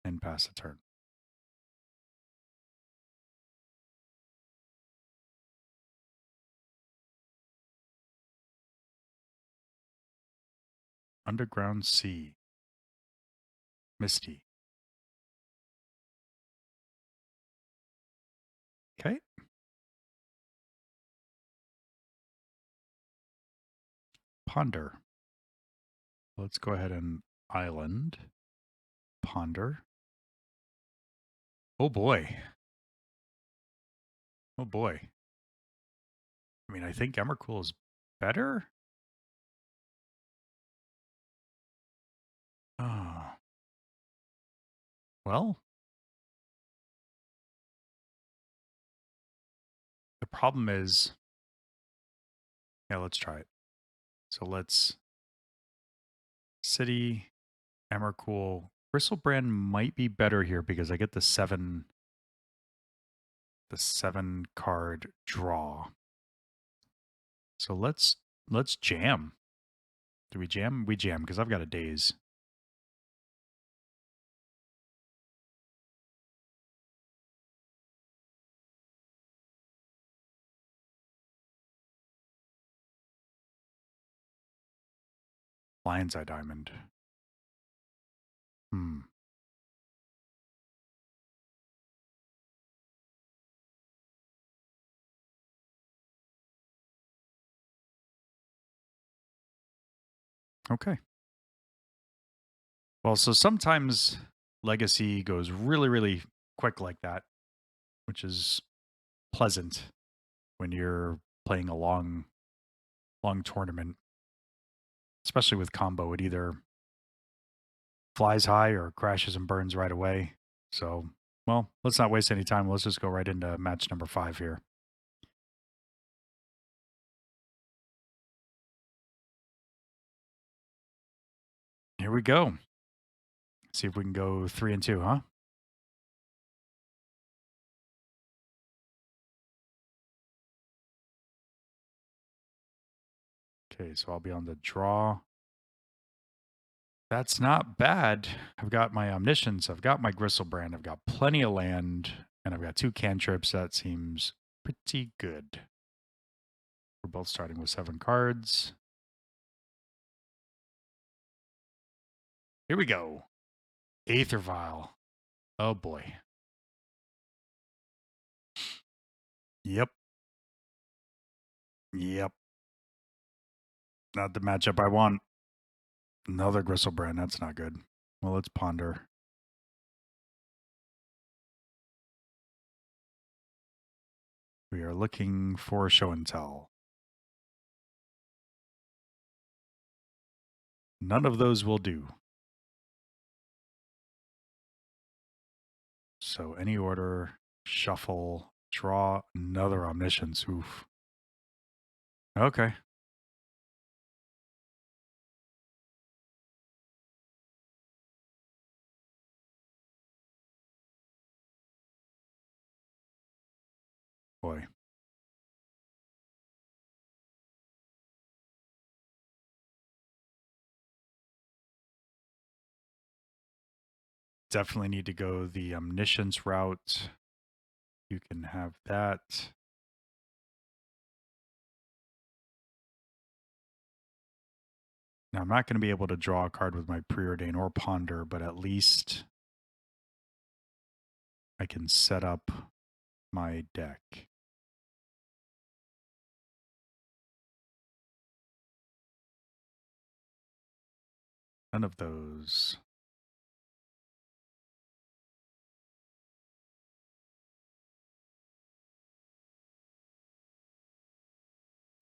and pass the turn. Underground Sea. Misty. Okay. Ponder. Let's go ahead and island. Ponder. Oh boy. Oh boy. I mean, I think Emrakul is better. Oh. Well, the problem is, yeah, let's try it. So let's City, Emrakul. Bristlebrand might be better here because I get the 7 card draw. So let's jam. Do we jam? We jam because I've got a daze. Lion's Eye Diamond. Okay. Well, so sometimes Legacy goes really, really quick like that, which is pleasant when you're playing a long tournament, especially with combo. It either flies high or crashes and burns right away. So, well, let's not waste any time. Let's just go right into match number 5 here. Here we go. See if we can go 3 and 2, huh? Okay, so I'll be on the draw. That's not bad. I've got my Omniscience, I've got my Gristlebrand, I've got plenty of land, and I've got 2 cantrips. That seems pretty good. We're both starting with 7 cards. Here we go. Aether Vial. Oh boy. Yep. Yep. Not the matchup I want. Another Gristlebrand. That's not good. Well, let's ponder. We are looking for show and tell. None of those will do. So any order, shuffle, draw, another Omniscience. Oof. Okay. Boy. Definitely need to go the Omniscience route. You can have that. Now, I'm not going to be able to draw a card with my Preordain or Ponder, but at least I can set up my deck. None of those.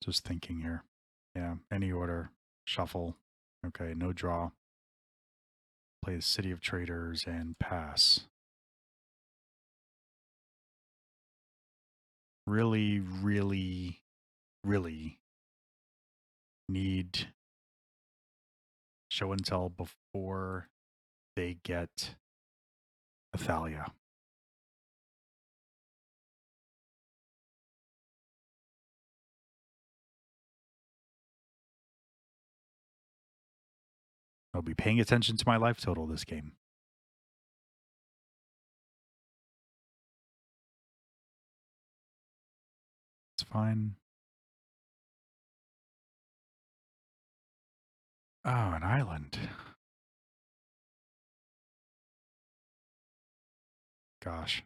Just thinking here. Yeah, any order. Shuffle. Okay, no draw. Play the City of Traders and pass. Really, really, really need show and tell before they get Athalia. I'll be paying attention to my life total this game. It's fine. Oh, an island. Gosh.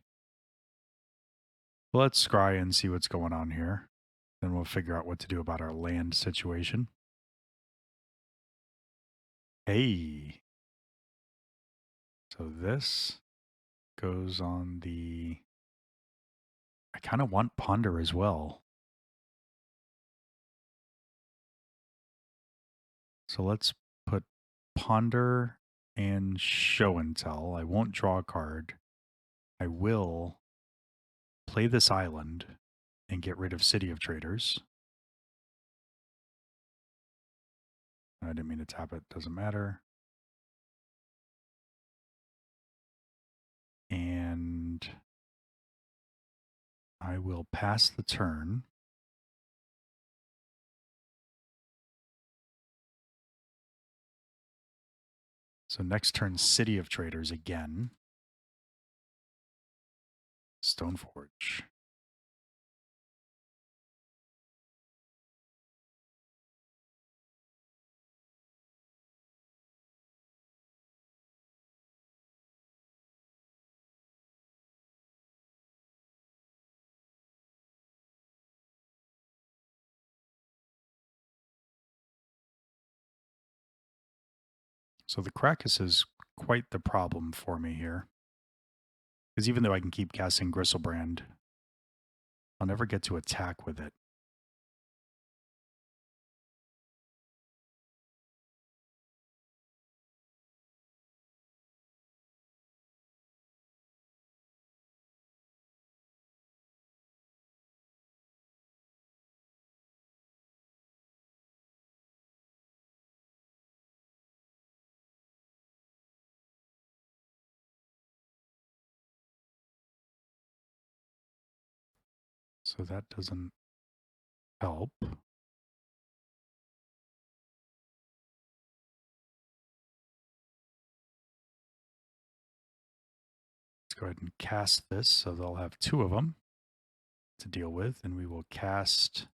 Well, let's scry and see what's going on here. Then we'll figure out what to do about our land situation. Hey. So this goes on the... I kind of want Ponder as well. So let's put Ponder and Show and Tell. I won't draw a card. I will play this island and get rid of City of Traders. I didn't mean to tap it. Doesn't matter. And I will pass the turn. So next turn, City of Traders again. Stoneforge. So the Krakus is quite the problem for me here. Because even though I can keep casting Gristlebrand, I'll never get to attack with it. So that doesn't help. Let's go ahead and cast this so they'll have two of them to deal with, and we will cast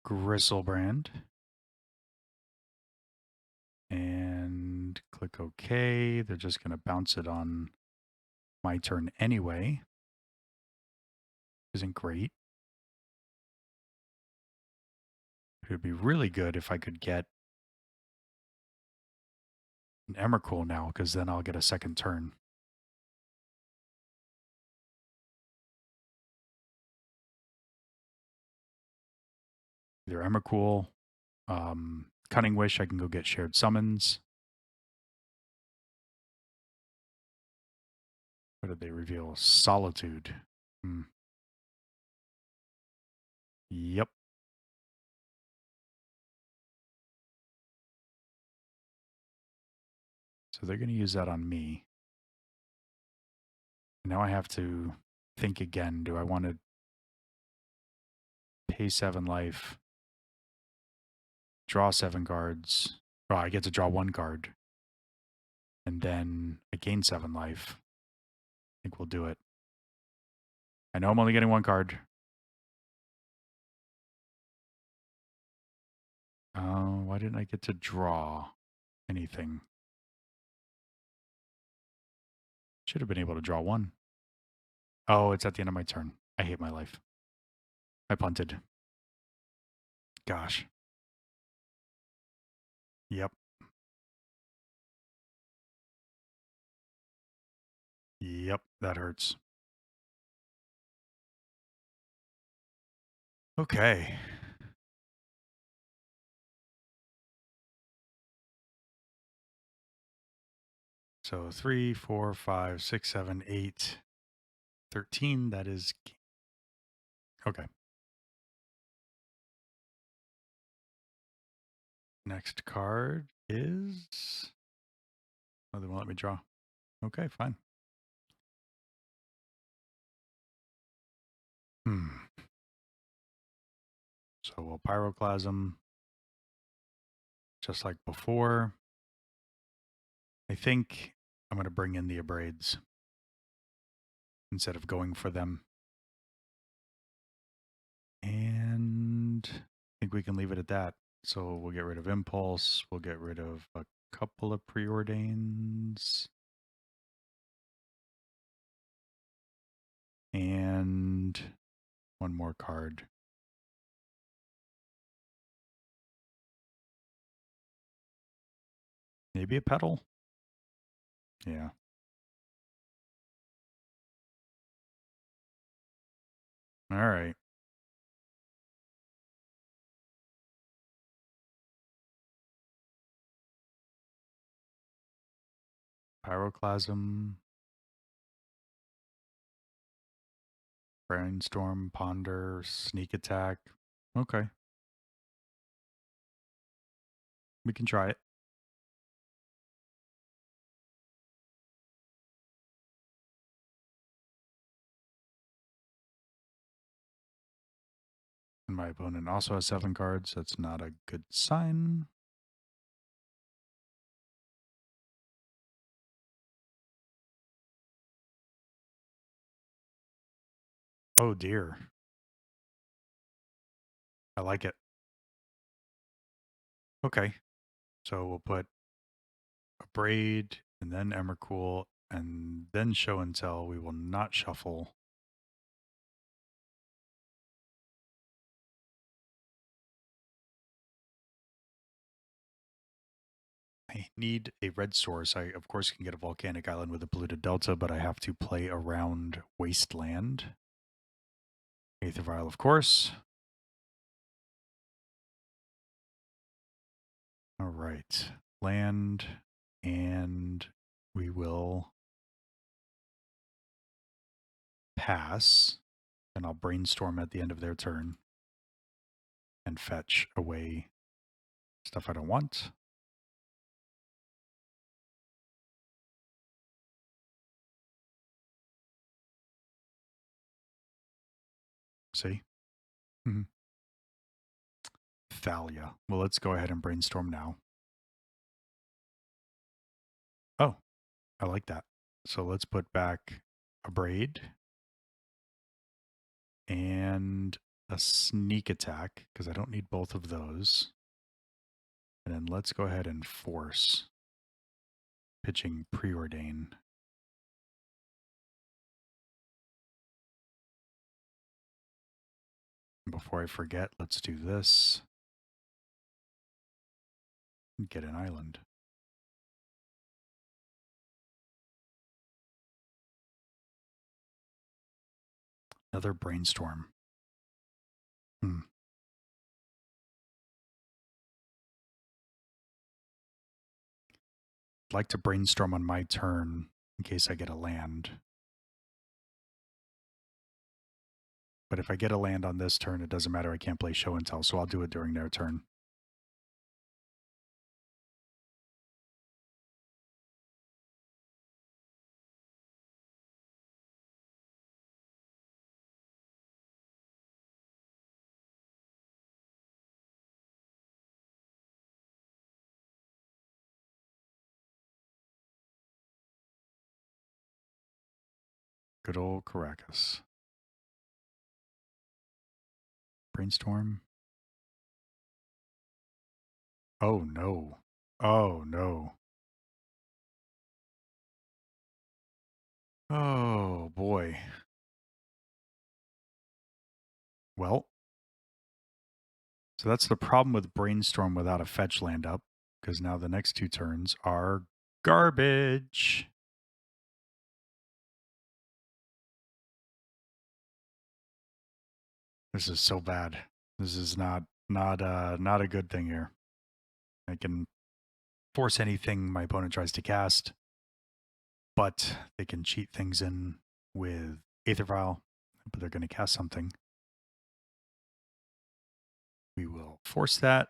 Gristlebrand and click OK. They're just going to bounce it on my turn anyway. Isn't great. It would be really good if I could get an Emrakul now, because then I'll get a second turn. Either Emrakul, Cunning Wish, I can go get Shared Summons. What did they reveal? Solitude. Yep. So they're going to use that on me. Now I have to think again. Do I want to pay 7 life, draw 7 cards? Well, I get to draw 1 card. And then I gain 7 life. I think we'll do it. I know I'm only getting 1 card. Why didn't I get to draw anything? Should have been able to draw 1. Oh, it's at the end of my turn. I hate my life. I punted. Gosh. Yep. Yep, that hurts. Okay. So 3, 4, 5, 6, 7, 8, 13. That is okay. Next card is. Oh, they won't let me draw. Okay, fine. So we'll Pyroclasm just like before. I think I'm going to bring in the Abrades instead of going for them. And I think we can leave it at that. So we'll get rid of Impulse. We'll get rid of a couple of Preordains. And 1 more card. Maybe a Petal? Yeah. All right. Pyroclasm. Brainstorm, Ponder, Sneak Attack. Okay. We can try it. And my opponent also has 7 cards. That's not a good sign. Oh dear. I like it. Okay. So we'll put a Braid and then Emrakul and then Show and Tell. We will not shuffle. I need a red source. I, of course, can get a volcanic island with a polluted delta, but I have to play around wasteland. Aether Vial, of course. All right. Land, and we will pass. And I'll brainstorm at the end of their turn and fetch away stuff I don't want. See? Mm-hmm. Thalia. Well, let's go ahead and brainstorm now. Oh, I like that. So let's put back a braid and a sneak attack because I don't need both of those. And then let's go ahead and force pitching preordain. Before I forget, let's do this. Get an island. Another brainstorm. Hmm. I'd like to brainstorm on my turn in case I get a land. But if I get a land on this turn, it doesn't matter. I can't play show and tell, so I'll do it during their turn. Good old Caracas. Brainstorm. Oh no. Oh no. Oh boy. Well, so that's the problem with brainstorm without a fetch land up, because now the next two turns are garbage. This is so bad. This is not a good thing here. I can force anything my opponent tries to cast, but they can cheat things in with Aether Vial, but they're going to cast something. We will force that.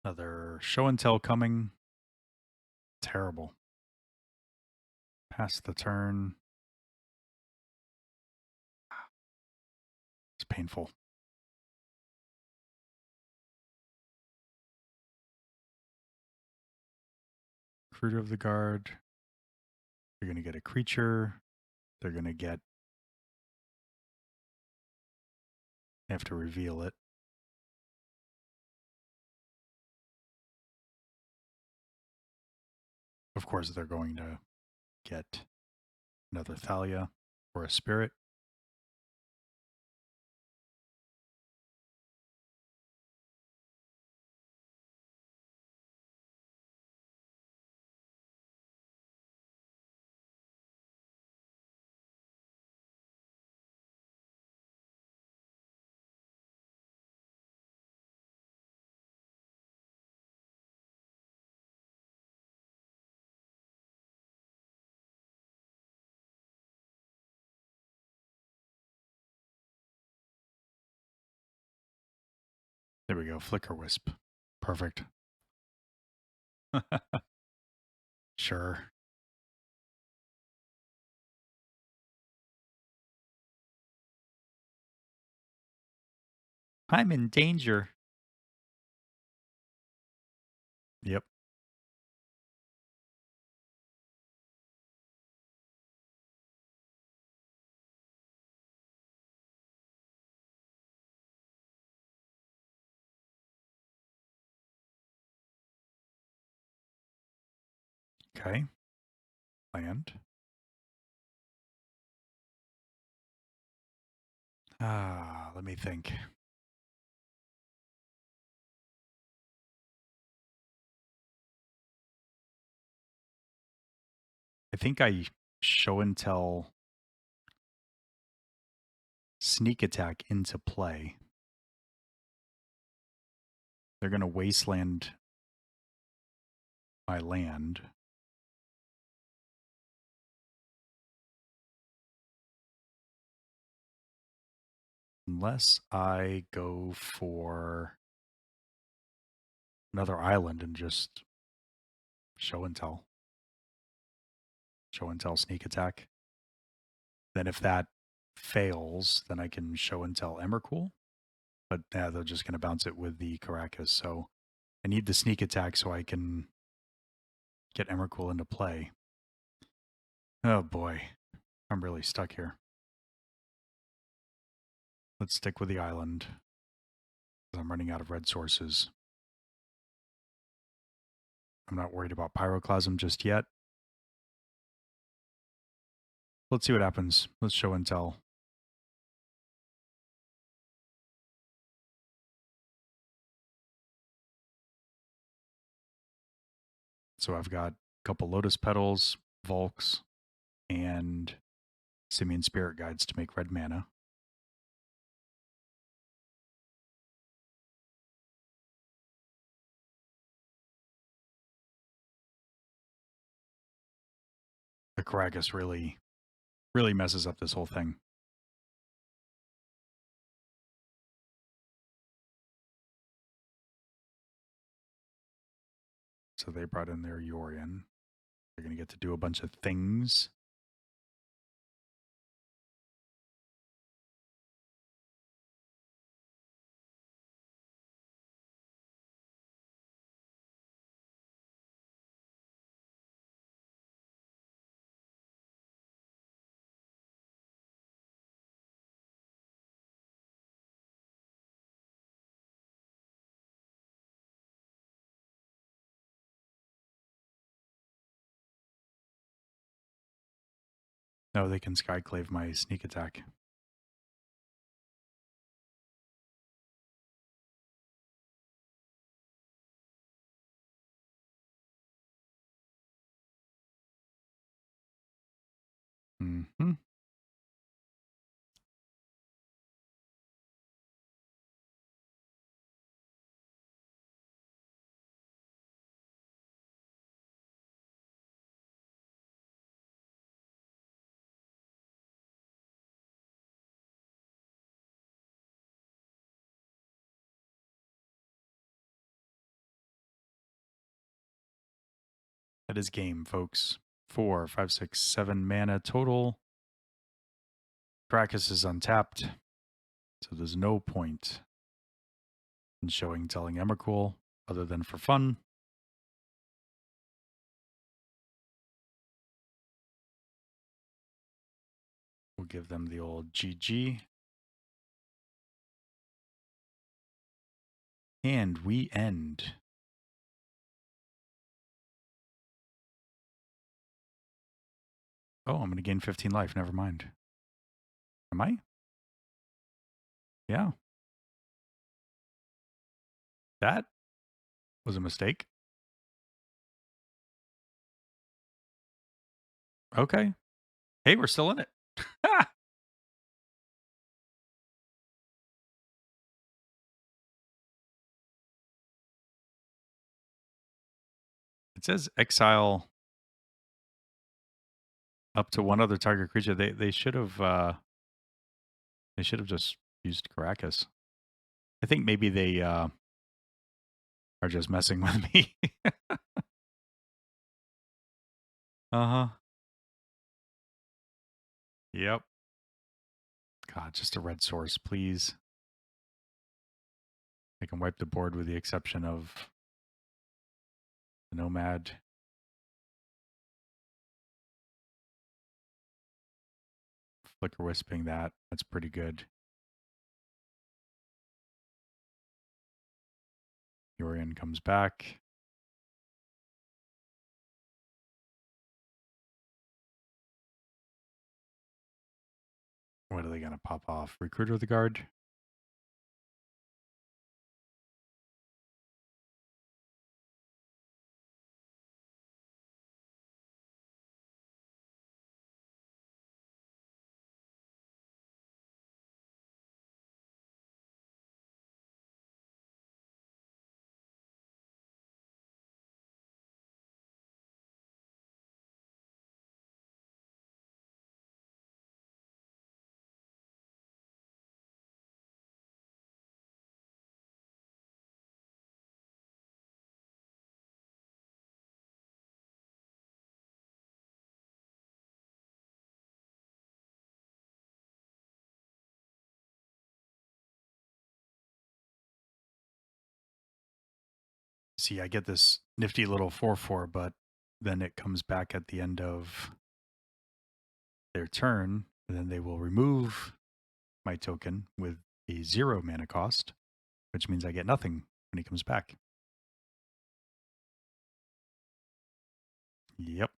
Another show and tell coming. Terrible. Pass the turn. It's painful. Recruiter of the Guard. They're going to get a creature. They're going to get... They have to reveal it. Of course, they're going to get another Thalia or a Spirit. There we go. Flicker Wisp. Perfect. Sure. I'm in danger. Yep. Okay. Land. Let me think. I think I show and tell sneak attack into play. They're going to wasteland my land. Unless I go for another island and just show and tell. Show and tell sneak attack. Then if that fails, then I can show and tell Emrakul. But yeah, they're just going to bounce it with the Caracas. So I need the sneak attack so I can get Emrakul into play. Oh boy, I'm really stuck here. Let's stick with the island. I'm running out of red sources. I'm not worried about Pyroclasm just yet. Let's see what happens. Let's show and tell. So I've got a couple Lotus Petals, Volks, and Simian Spirit Guides to make red mana. The Caracas really messes up this whole thing. So they brought in their Yorion. They're going to get to do a bunch of things. No, they can Skyclave my sneak attack. Mm-hmm. That is game, folks. 4, 5, 6, 7 mana total. Caracas is untapped, so there's no point in showing telling Emrakul other than for fun. We'll give them the old GG. And we end. Oh, I'm going to gain 15 life. Never mind. Am I? Yeah. That was a mistake. Okay. Hey, we're still in it. It says exile up to one other target creature. They should have just used Caracas. I think maybe they are just messing with me. Uh-huh. Yep. God, just a red source, please. I can wipe the board with the exception of the Nomad. Flicker Wisping that. That's pretty good. Yorion comes back. What are they going gonna pop off Recruiter of the Guard. See, I get this nifty little 4/4, but then it comes back at the end of their turn, and then they will remove my token with a 0 mana cost, which means I get nothing when he comes back. Yep.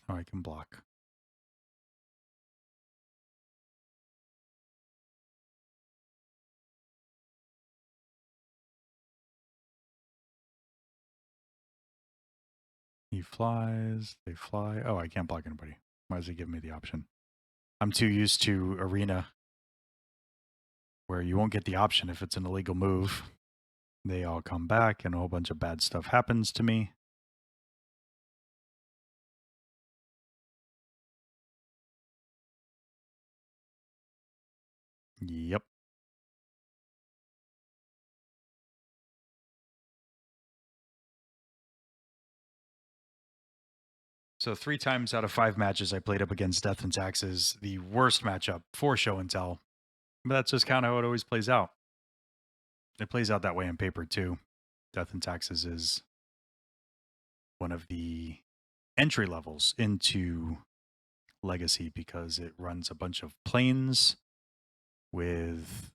Oh, I can block. He flies, they fly. Oh, I can't block anybody. Why does he give me the option? I'm too used to Arena, where you won't get the option if it's an illegal move. They all come back, and a whole bunch of bad stuff happens to me. Yep. So 3 times out of 5 matches I played up against Death and Taxes, the worst matchup for show and tell. But that's just kind of how it always plays out. It plays out that way on paper too. Death and Taxes is one of the entry levels into Legacy because it runs a bunch of planes with,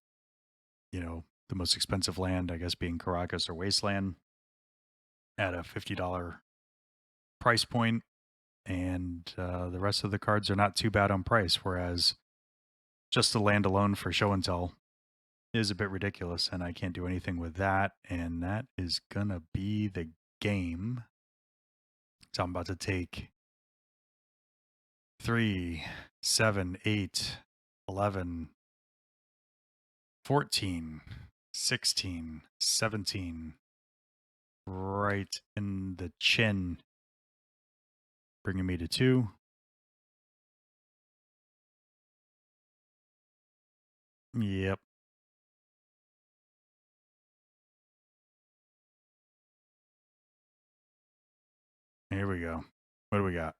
the most expensive land, I guess, being Caracas or Wasteland at a $50 price point, and the rest of the cards are not too bad on price, whereas just the land alone for show and tell is a bit ridiculous, and I can't do anything with that, and that is gonna be the game. So I'm about to take 3, 7, 8, 11, 14, 16, 17, right in the chin, bringing me to 2. Yep. Here we go. What do we got?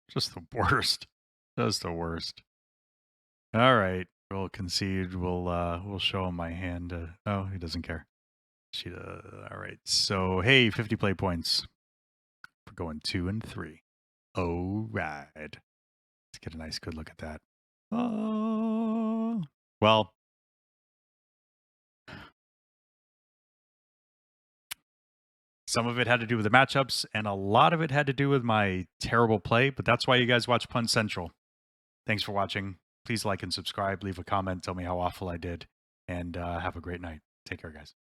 Just the worst. Just the worst. All right. We'll concede. We'll show him my hand. Oh, he doesn't care. All right. So hey, 50 play points. We're going 2 and 3. Oh, right. Let's get a nice good look at that. Well, some of it had to do with the matchups, and a lot of it had to do with my terrible play, but that's why you guys watch Punt Central. Thanks for watching. Please like and subscribe, leave a comment, tell me how awful I did, and have a great night. Take care, guys.